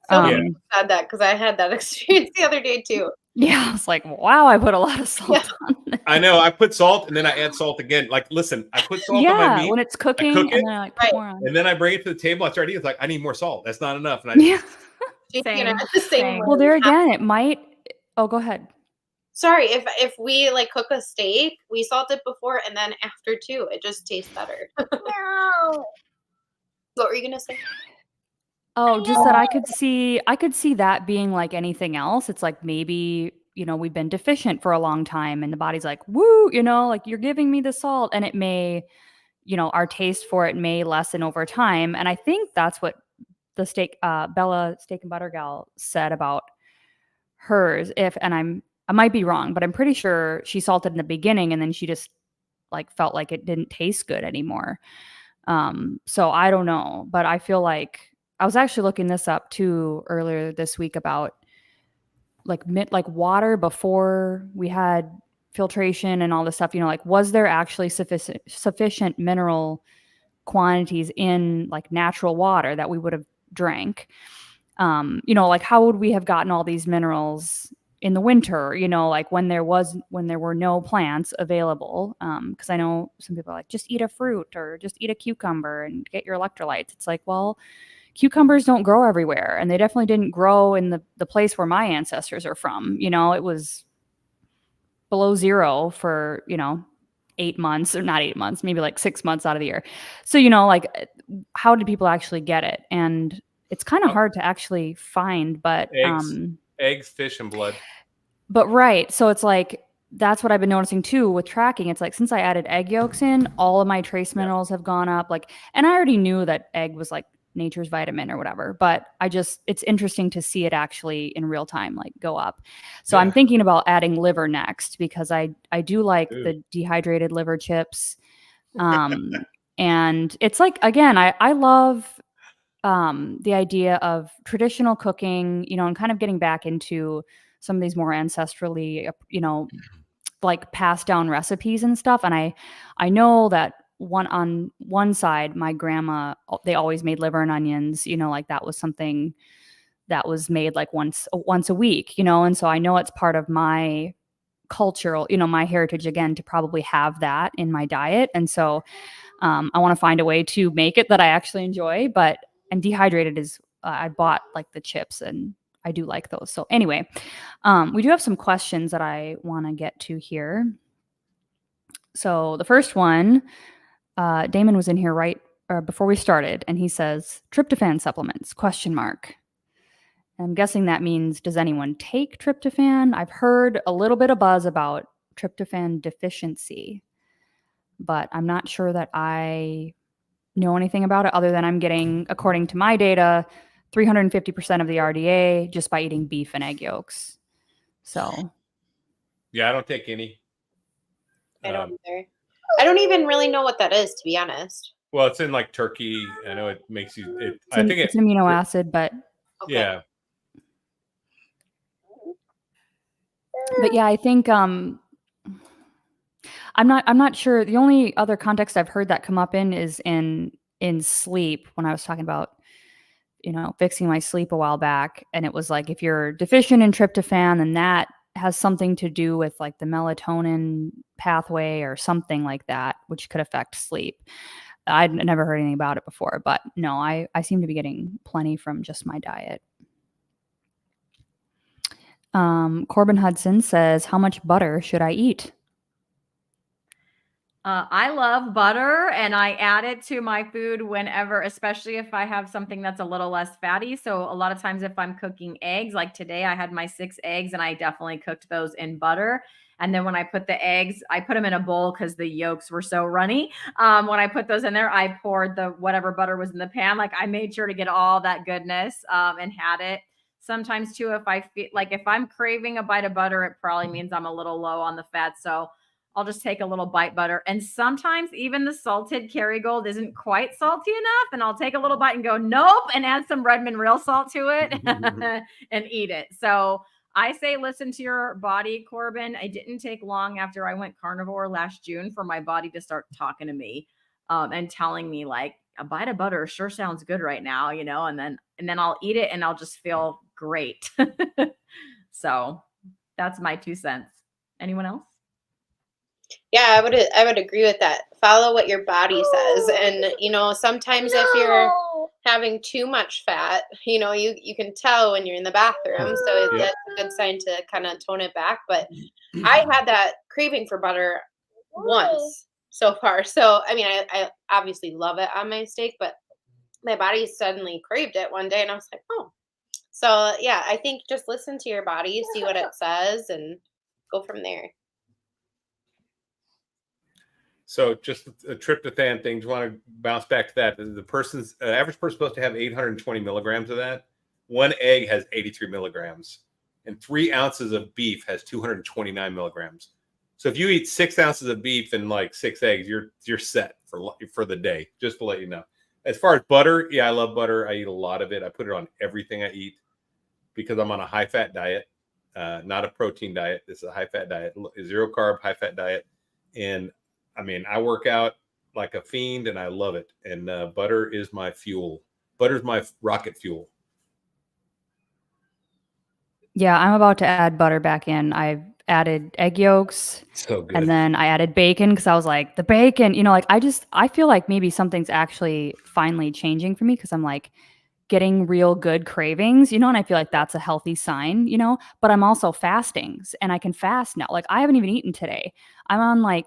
So Um, Yeah. you said that because I had that experience the other day too. Yeah, I was like, wow, I put a lot of salt Yeah. on this. I know. I put salt and then I add salt again. Like, listen, I put salt on my Yeah, meat. when it's cook cooking, it, and then I like put right, more on. and then I bring it to the table. I start eating. It's like, I need more salt. That's not enough. And I Yeah. J.P. and I Same, are the same same. way. Well, there again, it might. Oh, go ahead. Sorry, if we like cook a steak, we salt it before and then after too. It just tastes better. What were you gonna say? Oh, just that I could see that being like anything else. It's like maybe, we've been deficient for a long time and the body's like, woo, like you're giving me the salt, and it may, our taste for it may lessen over time. And I think that's what the Bella Steak and Butter gal said about hers. I might be wrong, but I'm pretty sure she salted in the beginning and then she just like felt like it didn't taste good anymore. So I don't know, but I feel like I was actually looking this up too earlier this week about like water before we had filtration and all this stuff. Like was there actually sufficient mineral quantities in like natural water that we would have drank? Like how would we have gotten all these minerals in the winter, like when there were no plants available? Because I know some people are like, just eat a fruit or just eat a cucumber and get your electrolytes. It's like, well, cucumbers don't grow everywhere, and they definitely didn't grow in the place where my ancestors are from. It was below zero for 8 months, or not 8 months, maybe like 6 months out of the year. So like how did people actually get it? And it's kind of hard to actually find, but eggs, fish, and blood. but right. So it's like that's what I've been noticing too with tracking. It's like since I added egg yolks in, all of my trace minerals have gone up. Like, and I already knew that egg was like nature's vitamin or whatever, but it's interesting to see it actually in real time, like go up. So I'm thinking about adding liver next, because I do like the dehydrated liver chips. And it's like, again, I love the idea of traditional cooking, and kind of getting back into some of these more ancestrally, like passed down recipes and stuff. And I know that on one side, my grandma, they always made liver and onions, like that was something that was made like once a week, and so I know it's part of my cultural, my heritage again, to probably have that in my diet. And so I want to find a way to make it that I actually enjoy, and dehydrated is, I bought like the chips and I do like those. So anyway, we do have some questions that I want to get to here. So the first one, Damon was in here right before we started, and he says, tryptophan supplements, ? I'm guessing that means, does anyone take tryptophan? I've heard a little bit of buzz about tryptophan deficiency, but I'm not sure that I know anything about it, other than I'm getting, according to my data, 350% of the RDA just by eating beef and egg yolks. So Yeah, I don't take any. I don't either. I don't even really know what that is, to be honest. Well, it's in like turkey. I know it makes you. it's an amino acid, but Okay. Yeah. But yeah, I think I'm not sure. The only other context I've heard that come up in is in sleep, when I was talking about fixing my sleep a while back, and it was like if you're deficient in tryptophan, then that has something to do with like the melatonin pathway or something like that, which could affect sleep. I'd never heard anything about it before, but no, I seem to be getting plenty from just my diet. Corbin Hudson says, how much butter should I eat? I love butter, and I add it to my food whenever, especially if I have something that's a little less fatty. So a lot of times if I'm cooking eggs, like today I had my 6 eggs and I definitely cooked those in butter. And then when I put the eggs, I put them in a bowl because the yolks were so runny. When I put those in there, I poured the whatever butter was in the pan. Like I made sure to get all that goodness and had it. Sometimes too, if I feel like if I'm craving a bite of butter, it probably means I'm a little low on the fat. So I'll just take a little bite butter. And sometimes even the salted Kerrygold isn't quite salty enough. And I'll take a little bite and go, nope, and add some Redmond real salt to it and eat it. So I say, listen to your body, Corbin. It didn't take long after I went carnivore last June for my body to start talking to me and telling me like, a bite of butter sure sounds good right now, and then I'll eat it and I'll just feel great. So that's my 2 cents. Anyone else? Yeah, I would agree with that. Follow what your body says. And sometimes if you're having too much fat, you can tell when you're in the bathroom. So Yep. that's a good sign to kind of tone it back. But I had that craving for butter once so far. So I mean, I obviously love it on my steak, but my body suddenly craved it one day and I was like, oh. So yeah, I think just listen to your body, see what it says, and go from there. So just a tryptophan thing. Do you want to bounce back to that? The person's average person supposed to have 820 milligrams of that. One egg has 83 milligrams, and 3 ounces of beef has 229 milligrams. So if you eat 6 ounces of beef and like 6 eggs, you're set for the day. Just to let you know. As far as butter, yeah, I love butter. I eat a lot of it. I put it on everything I eat because I'm on a high fat diet, not a protein diet. This is a high fat diet, 0 carb, high fat diet, and I mean, I work out like a fiend and I love it. And butter is my fuel. Butter's my rocket fuel. Yeah, I'm about to add butter back in. I've added egg yolks. So good. And then I added bacon because I was like, the bacon, like I feel like maybe something's actually finally changing for me because I'm like getting real good cravings, and I feel like that's a healthy sign, but I'm also fasting and I can fast now. Like I haven't even eaten today. I'm on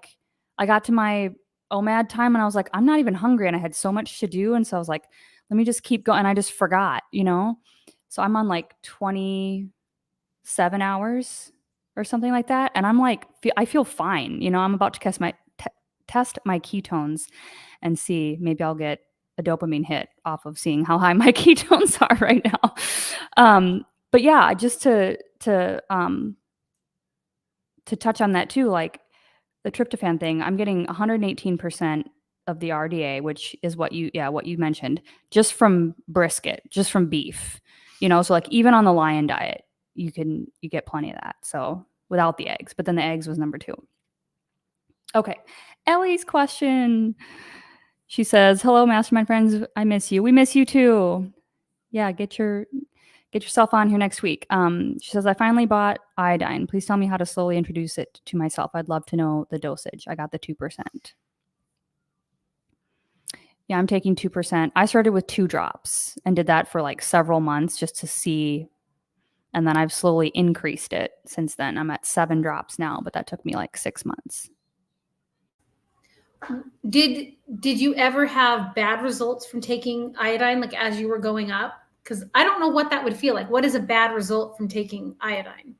I got to my OMAD time and I was like, I'm not even hungry. And I had so much to do. And so I was like, let me just keep going. And I just forgot, So I'm on like 27 hours or something like that. And I'm like, I feel fine. I'm about to test my ketones and see, maybe I'll get a dopamine hit off of seeing how high my ketones are right now. But yeah, just to touch on that too, like the tryptophan thing, I'm getting 118% of the RDA, which is what you mentioned, just from brisket, just from beef, so like even on the lion diet, you get plenty of that. So without the eggs, but then the eggs was number 2. Okay. Ellie's question. She says, hello, mastermind friends. I miss you. We miss you too. Yeah. Get yourself on here next week. She says, I finally bought iodine. Please tell me how to slowly introduce it to myself. I'd love to know the dosage. I got the 2%. Yeah, I'm taking 2%. I started with 2 drops and did that for like several months just to see. And then I've slowly increased it since then. I'm at 7 drops now, but that took me like 6 months. Did you ever have bad results from taking iodine, like as you were going up? Because I don't know what that would feel like. What is a bad result from taking iodine?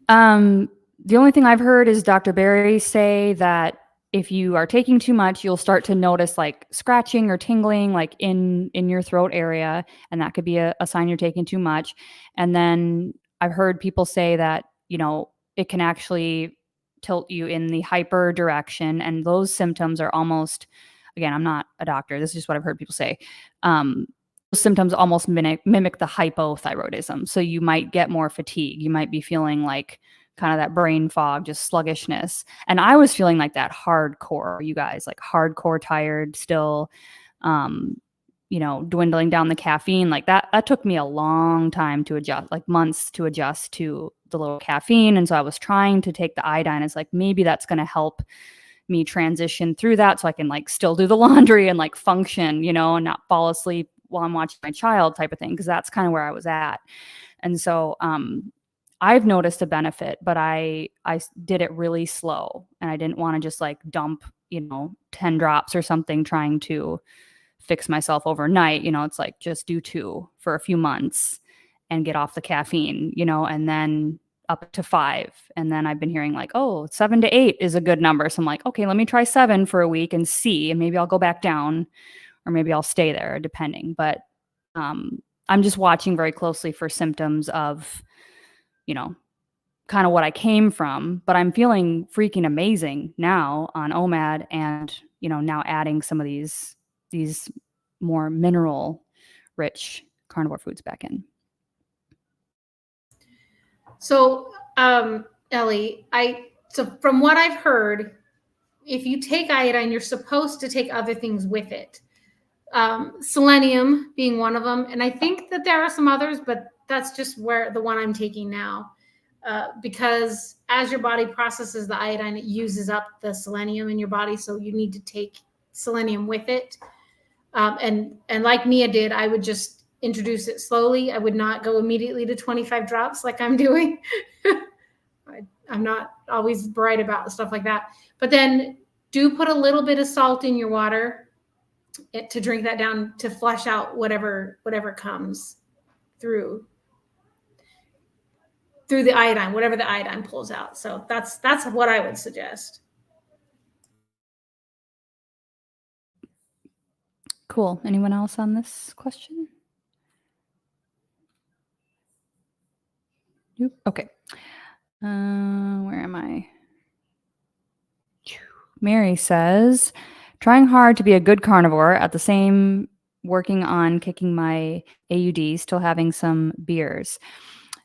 The only thing I've heard is Dr. Berry say that if you are taking too much, you'll start to notice like scratching or tingling like in your throat area. And that could be a sign you're taking too much. And then I've heard people say that, it can actually tilt you in the hyper direction. And those symptoms are almost, again, I'm not a doctor. This is just what I've heard people say. Those symptoms almost mimic the hypothyroidism. So you might get more fatigue. You might be feeling like kind of that brain fog, just sluggishness. And I was feeling like that hardcore, you guys, like hardcore tired still, dwindling down the caffeine. Like that took me a long time to adjust, like months to adjust to the low caffeine. And so I was trying to take the iodine as like, maybe that's going to help me transition through that so I can like still do the laundry and like function, and not fall asleep while I'm watching my child type of thing. Cause that's kind of where I was at. And so, I've noticed a benefit, but I did it really slow and I didn't want to just like dump, 10 drops or something trying to fix myself overnight. It's like just do 2 for a few months and get off the caffeine, and then up to 5. And then I've been hearing like, 7 to 8 is a good number. So I'm like, okay, let me try 7 for a week and see, and maybe I'll go back down or maybe I'll stay there depending. But I'm just watching very closely for symptoms of, kind of what I came from, but I'm feeling freaking amazing now on OMAD and, now adding some of these more mineral rich carnivore foods back in. So, Ellie, so from what I've heard, if you take iodine, you're supposed to take other things with it. Selenium being one of them. And I think that there are some others, but that's just where the one I'm taking now. Because as your body processes the iodine, it uses up the selenium in your body. So you need to take selenium with it. And like Nia did, I would just introduce it slowly. I would not go immediately to 25 drops like I'm doing. I'm not always bright about stuff like that. But then do put a little bit of salt in your water to drink that down, to flush out whatever comes through the iodine, whatever the iodine pulls out. So that's what I would suggest. Cool. Anyone else on this question? Nope. Okay. Where am I? Mary says, trying hard to be a good carnivore, at the same working on kicking my AUD, still having some beers.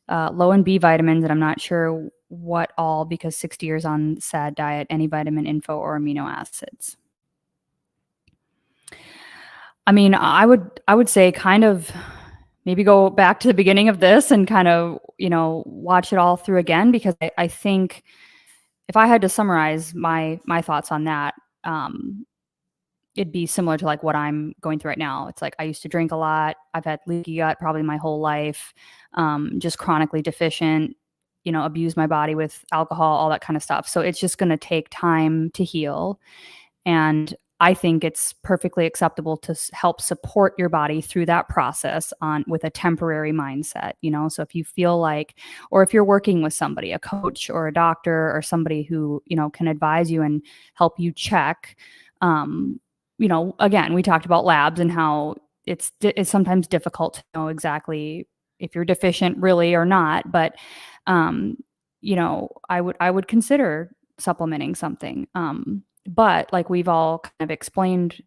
Low in B vitamins, and I'm not sure what all, because 60 years on SAD diet, any vitamin info or amino acids. I mean, I would say kind of maybe go back to the beginning of this and kind of, watch it all through again, because I think if I had to summarize my thoughts on that, it'd be similar to like what I'm going through right now. It's like I used to drink a lot. I've had leaky gut probably my whole life, just chronically deficient, abuse my body with alcohol, all that kind of stuff. So it's just going to take time to heal. And I think it's perfectly acceptable to help support your body through that process with a temporary mindset, So if you feel like, or if you're working with somebody, a coach or a doctor or somebody who, can advise you and help you check, again, we talked about labs and how it's sometimes difficult to know exactly if you're deficient really or not. But, I would consider supplementing something. But like we've all kind of explained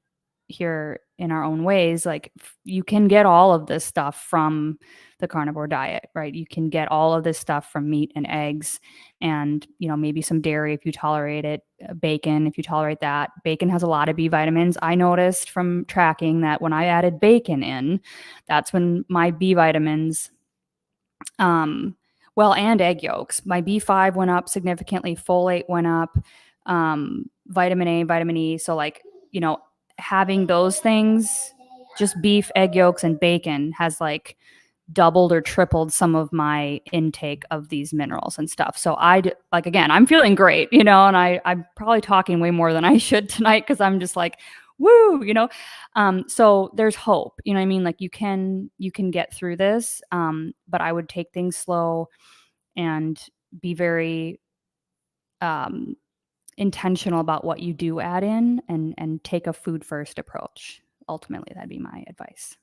here in our own ways, like you can get all of this stuff from the carnivore diet, right? You can get all of this stuff from meat and eggs and, maybe some dairy if you tolerate it, bacon if you tolerate that. Bacon has a lot of B vitamins. I noticed from tracking that when I added bacon in, that's when my B vitamins, and egg yolks, my B5 went up significantly, folate went up, vitamin A, vitamin E. So like, having those things, just beef, egg yolks, and bacon has like doubled or tripled some of my intake of these minerals and stuff. So again, I'm feeling great, and I'm probably talking way more than I should tonight because I'm just like, woo, so there's hope, what I mean? Like you can get through this. But I would take things slow and be very, intentional about what you do add in and take a food first approach. Ultimately, that'd be my advice.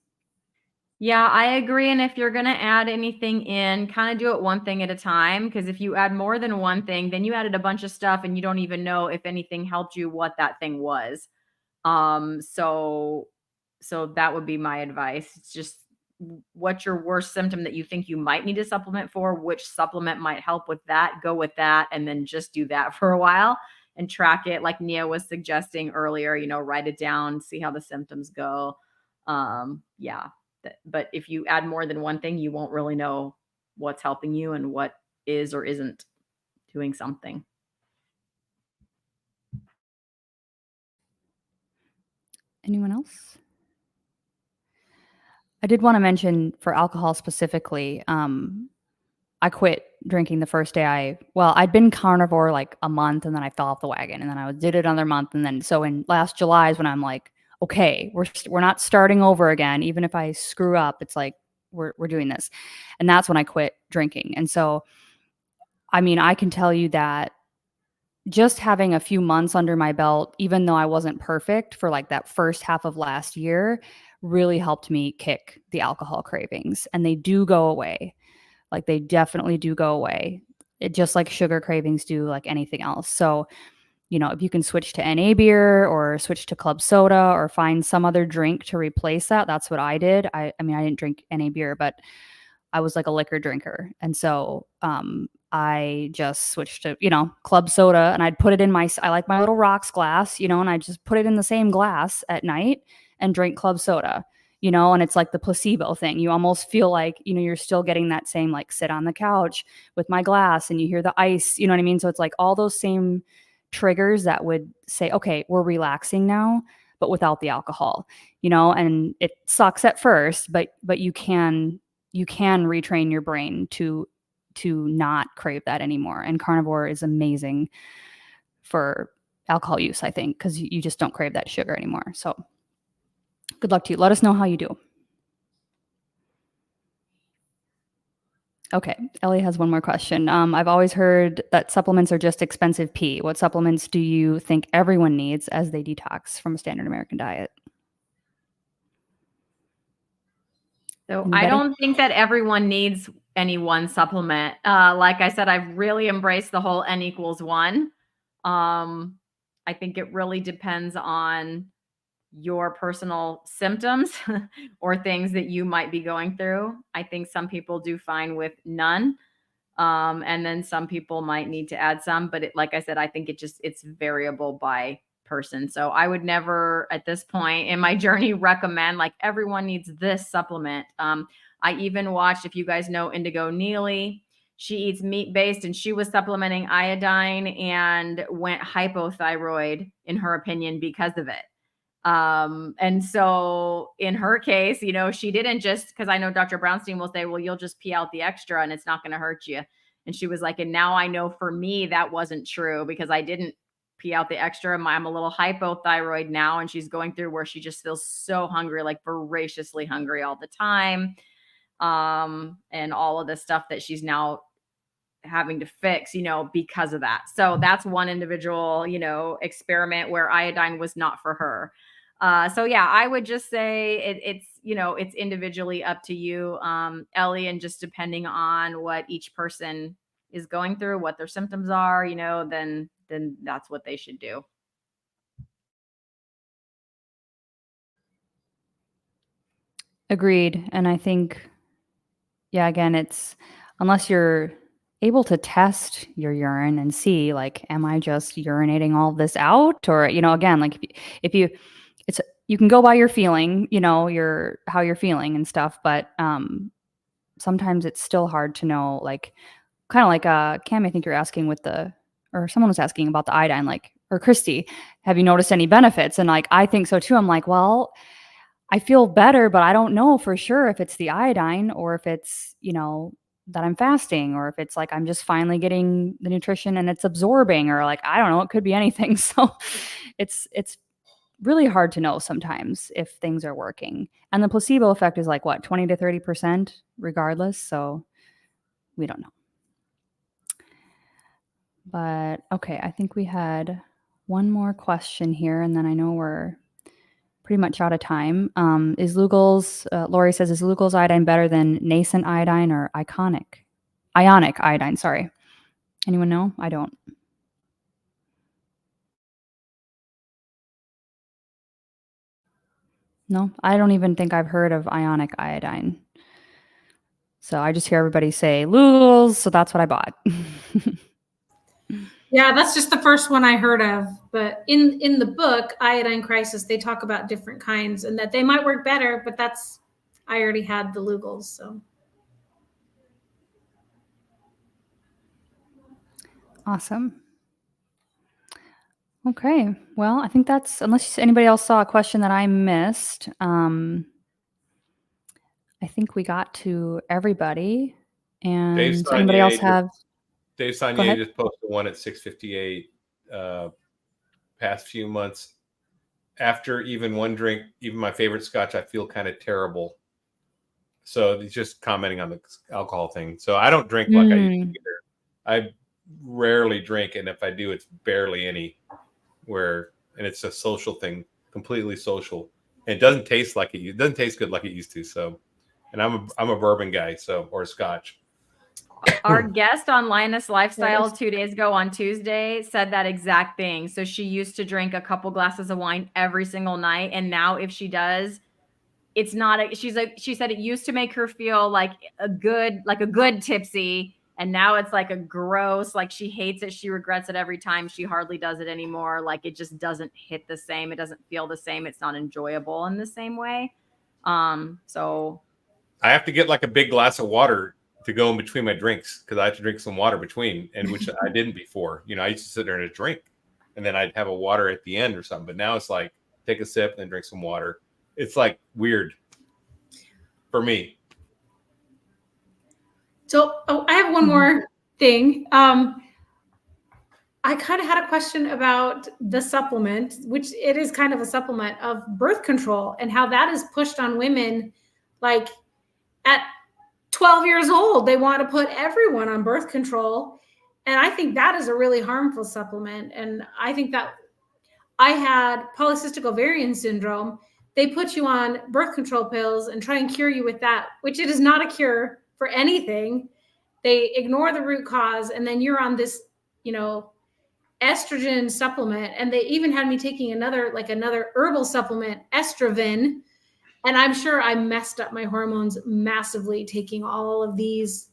Yeah, I agree. And if you're going to add anything in, kind of do it one thing at a time. Because if you add more than one thing, then you added a bunch of stuff and you don't even know if anything helped you, what that thing was. So that would be my advice. It's just what's your worst symptom that you think you might need a supplement for, which supplement might help with that, go with that, and then just do that for a while and track it. Like Nia was suggesting earlier, write it down, see how the symptoms go. Yeah. But if you add more than one thing, you won't really know what's helping you and what is or isn't doing something. Anyone else? I did want to mention for alcohol specifically, I quit drinking the first day I'd been carnivore like a month and then I fell off the wagon and then I did it another month. And then, so in last July is when I'm like, okay, we're not starting over again. Even if I screw up, it's like, we're doing this. And that's when I quit drinking. And so, I mean, I can tell you that just having a few months under my belt, even though I wasn't perfect for like that first half of last year, really helped me kick the alcohol cravings. And they do go away. Like they definitely do go away. It just like sugar cravings do, like anything else. So, if you can switch to NA beer or switch to club soda or find some other drink to replace that, that's what I did. I mean, I didn't drink NA beer, but I was like a liquor drinker. And so I just switched to, club soda, and I'd put it in I like my little rocks glass, and I just put it in the same glass at night and drink club soda, and it's like the placebo thing. You almost feel like, you're still getting that same, like, sit on the couch with my glass and you hear the ice, you know what I mean? So it's like all those same triggers that would say, okay, we're relaxing now, but without the alcohol, and it sucks at first, but you can retrain your brain to not crave that anymore. And carnivore is amazing for alcohol use, I think, because you just don't crave that sugar anymore. So good luck to you. Let us know how you do. Okay, Ellie has one more question. I've always heard that supplements are just expensive pee. What supplements do you think everyone needs as they detox from a standard American diet? So Anybody? I don't think that everyone needs any one supplement. Like I said, I've really embraced the whole N=1. I think it really depends on your personal symptoms or things that you might be going through. I think some people do fine with none. And then some people might need to add some, but like I said, I think it's variable by person. So I would never at this point in my journey recommend like everyone needs this supplement. I even watched, if you guys know Indigo Neely, she eats meat-based and she was supplementing iodine and went hypothyroid in her opinion because of it. And so in her case, she didn't just, because I know Dr. Brownstein will say, well, you'll just pee out the extra and it's not going to hurt you. And she was like, and now I know for me that wasn't true because I didn't pee out the extra. I'm a little hypothyroid now. And she's going through where she just feels so hungry, like voraciously hungry all the time. And all of the stuff that she's now having to fix, because of that. So that's one individual, experiment where iodine was not for her. So yeah, I would just say it's individually up to you, Ellie, and just depending on what each person is going through, what their symptoms are, then that's what they should do. Agreed. And I think, yeah, again, it's unless you're able to test your urine and see, like, am I just urinating all this out? Or, again, like if you you can go by your feeling, how you're feeling and stuff, but sometimes it's still hard to know, like, kind of like Cam, I think you're asking or someone was asking about the iodine, like, or Christy, have you noticed any benefits? And like, I think so too. I'm like, well, I feel better, but I don't know for sure if it's the iodine or if it's, that I'm fasting, or if it's like I'm just finally getting the nutrition and it's absorbing, or like, I don't know, it could be anything. So it's really hard to know sometimes if things are working. And the placebo effect is like what, 20 to 30% regardless. So we don't know. But okay, I think we had one more question here, and then I know we're pretty much out of time. Is Lugol's, Lori says, is Lugol's iodine better than nascent iodine or ionic iodine? Sorry. Anyone know? I don't. No, I don't even think I've heard of ionic iodine. So I just hear everybody say Lugol's, so that's what I bought. Yeah, that's just the first one I heard of. But in the book, Iodine Crisis, they talk about different kinds and that they might work better, but I already had the Lugol's, so. Awesome. Okay. Well, I think that's, unless anybody else saw a question that I missed, I think we got to everybody. And Dave anybody else have? Dave Saunier just posted one at 6:58. Past few months, after even one drink, even my favorite scotch, I feel kind of terrible. So he's just commenting on the alcohol thing. So I don't drink like I used to either. I rarely drink, and if I do, it's barely any. And it's a social thing, completely social. And it doesn't taste like it doesn't taste good like it used to. So, and I'm a bourbon guy, or scotch. Our guest on Lioness Lifestyle 2 days ago on Tuesday said that exact thing. So she used to drink a couple glasses of wine every single night, and now if she does, it's not. She said it used to make her feel like a good tipsy, And now it's like a gross, like she hates it. She regrets it every time. She hardly does it anymore. Like it just doesn't hit the same. It doesn't feel the same. It's not enjoyable in the same way. So I have to get like a big glass of water to go in between my drinks because I have to drink some water between, and which I didn't before. You know, I used to sit there and drink, and then I'd have a water at the end or something. But now it's like take a sip and then drink some water. It's like weird for me. So I have one more thing. I kind of had a question about the supplement, which it is kind of a supplement of birth control and how that is pushed on women. Like at 12 years old, they want to put everyone on birth control. And I think that is a really harmful supplement. And I think that I had polycystic ovarian syndrome. They put you on birth control pills and try and cure you with that, which it is not a cure for anything. They ignore the root cause, and then you're on this, you know, estrogen supplement. And they even had me taking another herbal supplement, Estrovin. And I'm sure I messed up my hormones massively taking all of these,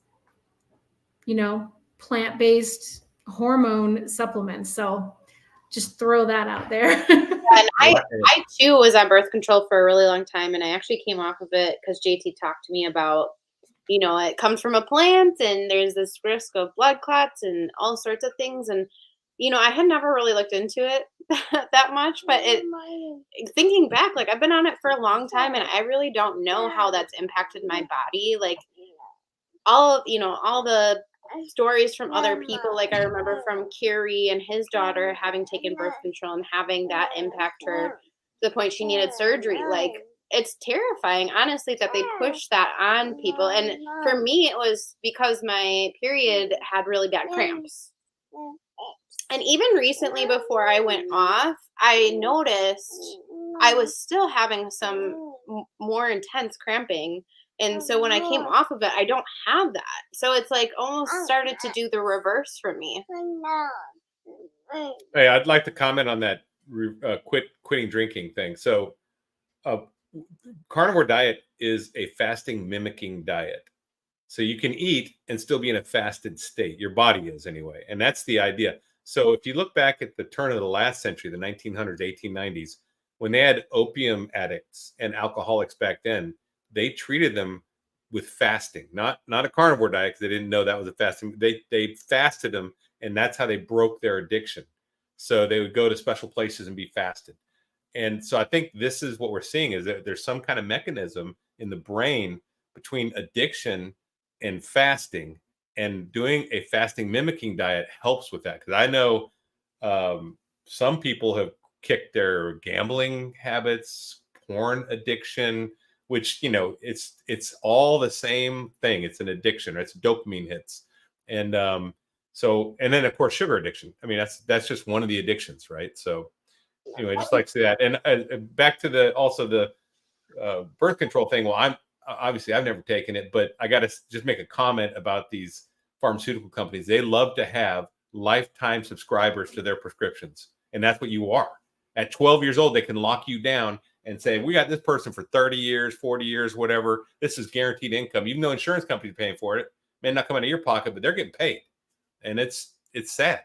you know, plant-based hormone supplements. So just throw that out there. And I too was on birth control for a really long time, and I actually came off of it because JT talked to me about, you know, it comes from a plant and there's this risk of blood clots and all sorts of things. And, you know, I had never really looked into it that much, but thinking back, like I've been on it for a long time and I really don't know how that's impacted my body. Like all the stories from other people, like I remember from Curie and his daughter having taken birth control and having that impact her to the point she needed surgery. Like it's terrifying, honestly, that they push that on people. And for me, it was because my period had really bad cramps. And even recently, before I went off, I noticed I was still having some more intense cramping. And so when I came off of it, I don't have that. So it's like almost started to do the reverse for me. Hey, I'd like to comment on that quitting drinking thing. So Carnivore Diet is a fasting mimicking diet. So you can eat and still be in a fasted state. Your body is anyway. And that's the idea. So if you look back at the turn of the last century, the 1900s, 1890s, when they had opium addicts and alcoholics back then, they treated them with fasting, not a carnivore diet because they didn't know that was a fasting. They fasted them, and that's how they broke their addiction. So they would go to special places and be fasted. And so I think this is what we're seeing is that there's some kind of mechanism in the brain between addiction and fasting, and doing a fasting mimicking diet helps with that. Because I know some people have kicked their gambling habits, porn addiction, which, you know, it's all the same thing. It's an addiction, or it's dopamine hits. And so, and then of course, sugar addiction. I mean, that's just one of the addictions, right? So anyway, just like to say that. And back to the birth control thing. Well, I've never taken it, but I got to just make a comment about these pharmaceutical companies. They love to have lifetime subscribers to their prescriptions. And that's what you are. At 12 years old, they can lock you down and say, we got this person for 30 years, 40 years, whatever. This is guaranteed income, even though insurance companies are paying for it. It may not come out of your pocket, but they're getting paid. And it's sad.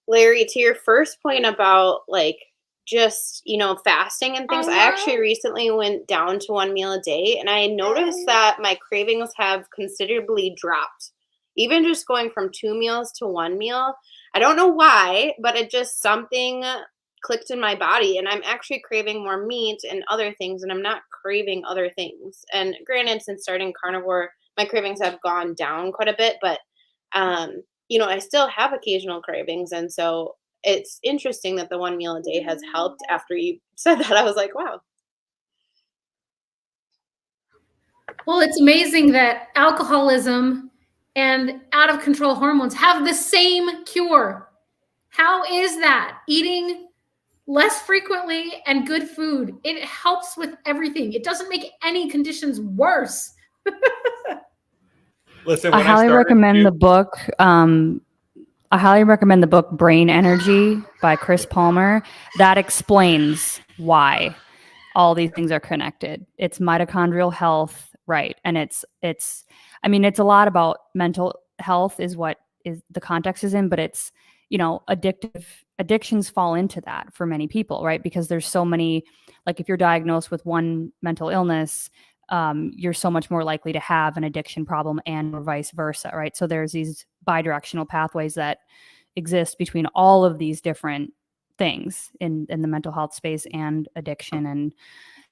Larry, to your first point about like just, you know, fasting and things, I actually recently went down to 1 meal a day, and I noticed that my cravings have considerably dropped. Even just going from 2 meals to 1 meal. I don't know why, but it just something clicked in my body, and I'm actually craving more meat and other things, and I'm not craving other things. And granted, since starting carnivore, my cravings have gone down quite a bit, but you know, I still have occasional cravings. And so it's interesting that the 1 meal a day has helped. After you said that, I was like, wow. Well, it's amazing that alcoholism and out of control hormones have the same cure. How is that? Eating less frequently and good food. It helps with everything. It doesn't make any conditions worse. Listen, I highly recommend the book. I highly recommend the book Brain Energy by Chris Palmer. That explains why all these things are connected. It's mitochondrial health, right? And I mean, it's a lot about mental health is what is the context is in, but it's, addictions fall into that for many people, right? Because there's so many, like if you're diagnosed with one mental illness, you're so much more likely to have an addiction problem and or vice versa, right? So there's these bidirectional pathways that exist between all of these different things in the mental health space and addiction,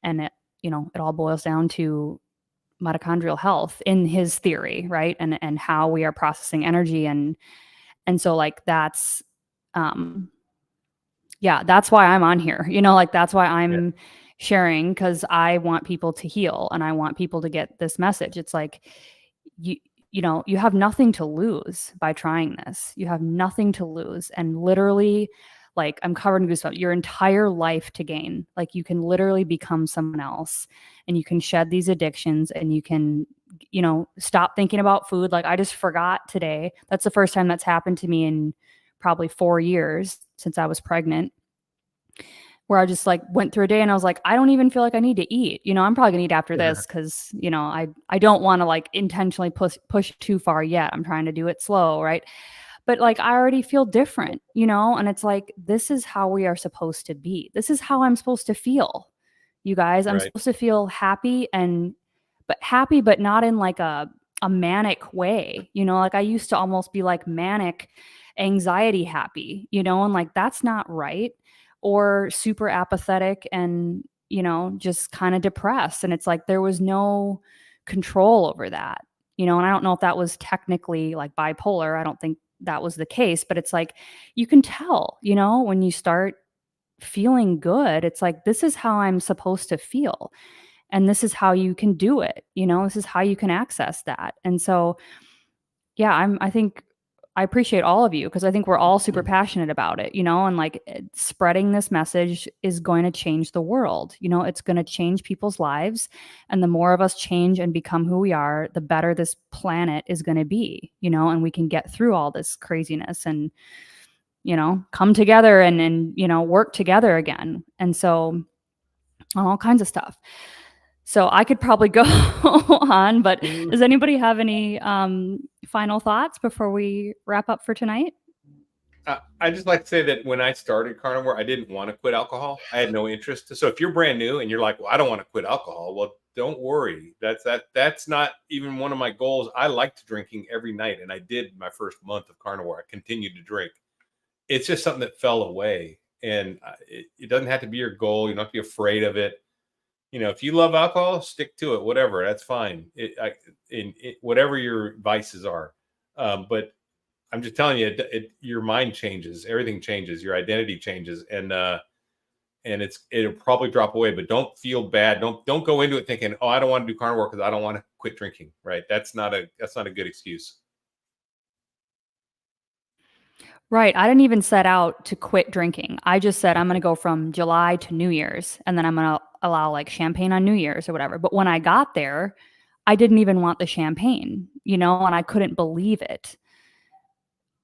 and it, it all boils down to mitochondrial health in his theory, right? And how we are processing energy, and so like that's that's why I'm on here, like that's why I'm sharing, because I want people to heal and I want people to get this message. It's like you have nothing to lose by trying this. You have nothing to lose, and literally, like, I'm covered in goosebumps, your entire life to gain. Like, you can literally become someone else, and you can shed these addictions, and you can, stop thinking about food. Like, I just forgot today. That's the first time that's happened to me in probably 4 years since I was pregnant, where I just like went through a day and I was like, I don't even feel like I need to eat. I'm probably gonna eat after this because, I don't want to like intentionally push too far yet. I'm trying to do it slow, right? But like I already feel different, and it's like, this is how we are supposed to be. This is how I'm supposed to feel, you guys. I'm supposed to feel happy, but not in like a manic way, like I used to almost be like manic anxiety happy, and like that's not right. Or super apathetic and, just kind of depressed. And it's like there was no control over that, and I don't know if that was technically like bipolar. I don't think that was the case, but it's like you can tell, when you start feeling good, it's like, this is how I'm supposed to feel. And this is how you can do it. This is how you can access that. And so, yeah, I think I appreciate all of you, because I think we're all super passionate about it, and like spreading this message is going to change the world. It's going to change people's lives. And the more of us change and become who we are, the better this planet is going to be, and we can get through all this craziness and, come together and, work together again. And so on all kinds of stuff. So I could probably go on, but does anybody have any final thoughts before we wrap up for tonight? I just like to say that when I started carnivore, I didn't want to quit alcohol. I had no interest. So if you're brand new and you're like, well, I don't want to quit alcohol. Well, don't worry. That's not even one of my goals. I liked drinking every night, and I did my first month of carnivore. I continued to drink. It's just something that fell away, and it doesn't have to be your goal. You don't have to be afraid of it. If you love alcohol, stick to it, whatever, that's fine. Whatever your vices are. But I'm just telling you, your mind changes, everything changes, your identity changes, and it'll probably drop away. But don't feel bad. Don't go into it thinking, oh, I don't want to do carnivore because I don't want to quit drinking. Right? That's not a good excuse. Right. I didn't even set out to quit drinking. I just said I'm going to go from July to New Year's, and then I'm going to allow like champagne on New Year's or whatever. But when I got there, I didn't even want the champagne, and I couldn't believe it.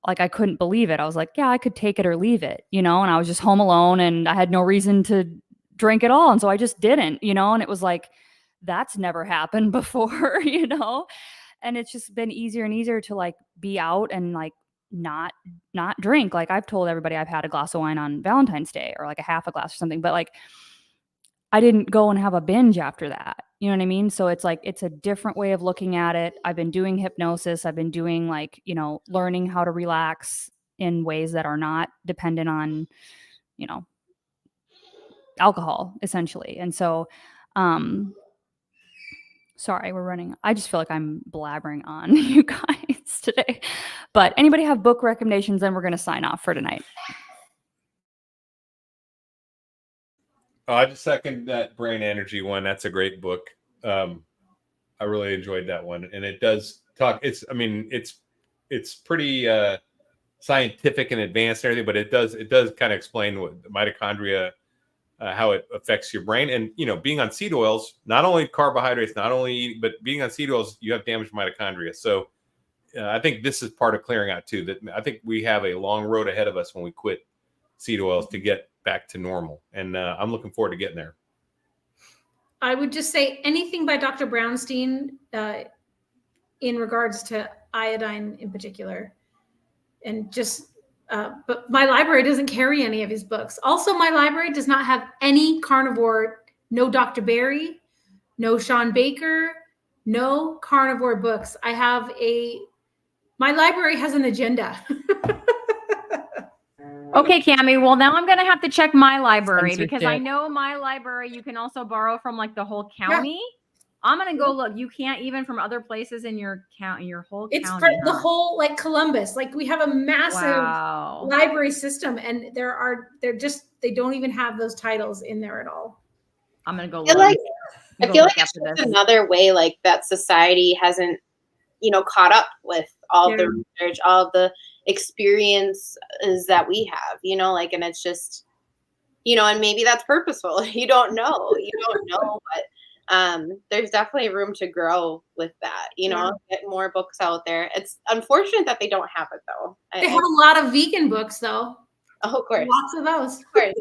Like, I couldn't believe it. I was like, yeah, I could take it or leave it, and I was just home alone and I had no reason to drink at all. And so I just didn't, and it was like, that's never happened before, and it's just been easier and easier to like be out and like not drink. Like, I've told everybody I've had a glass of wine on Valentine's Day or like a half a glass or something, but like I didn't go and have a binge after that. You know what I mean? So it's like, it's a different way of looking at it. I've been doing hypnosis. I've been doing like, learning how to relax in ways that are not dependent on, alcohol, essentially. And so, sorry, we're running. I just feel like I'm blabbering on you guys today. But anybody have book recommendations? Then we're going to sign off for tonight. Oh, I just second that Brain Energy one. That's a great book. I really enjoyed that one, and it does talk. It's pretty scientific and advanced and everything, but it does kind of explain what the mitochondria, how it affects your brain, and being on seed oils, not only carbohydrates, but being on seed oils, you have damaged mitochondria. So I think this is part of clearing out too. That I think we have a long road ahead of us when we quit seed oils to get back to normal, and I'm looking forward to getting there. I would just say anything by Dr. Brownstein in regards to iodine in particular. And just, but my library doesn't carry any of his books. Also, my library does not have any carnivore, no Dr. Berry, no Sean Baker, no carnivore books. My library has an agenda. Okay, Cami. Well, now I'm going to have to check my library because I Censorship. know my library you can also borrow from like the whole county. I'm going to go look. You can't even from other places in your county, your whole It's county. for the whole, like Columbus. Like we have a massive Wow. library system, and they don't even have those titles in there at all. I'm going to go I feel look. like, I'm I gonna feel look like it's after just this. another way like that society hasn't, caught up with all of the research, all of the experiences that we have, and it's just, and maybe that's purposeful. You don't know, but there's definitely room to grow with that, get more books out there. It's unfortunate that they don't have it though. They have a lot of vegan books though. Oh, of course. Lots of those. Of course.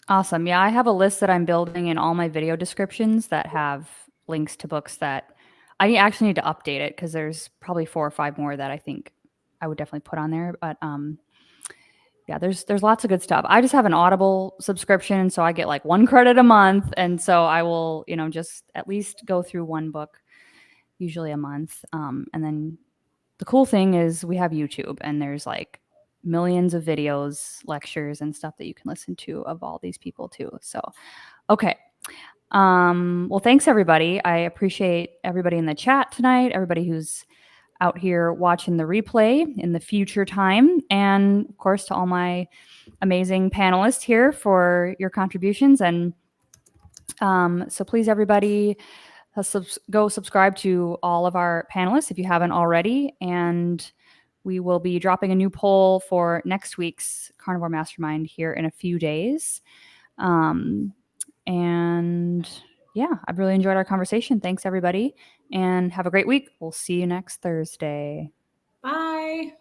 Awesome. Yeah, I have a list that I'm building in all my video descriptions that have links to books that I actually need to update it because there's probably 4 or 5 more that I think I would definitely put on there. But yeah, there's lots of good stuff. I just have an Audible subscription, so I get like 1 credit a month, and so I will, just at least go through 1 book, usually a month. And then the cool thing is we have YouTube, and there's like millions of videos, lectures, and stuff that you can listen to of all these people too. So, okay. Well, thanks everybody. I appreciate everybody in the chat tonight, everybody who's out here watching the replay in the future time, and of course to all my amazing panelists here for your contributions. And so please, everybody, go subscribe to all of our panelists if you haven't already, and we will be dropping a new poll for next week's Carnivore Mastermind here in a few days. And yeah, I've really enjoyed our conversation. Thanks, everybody, and have a great week. We'll see you next Thursday. Bye.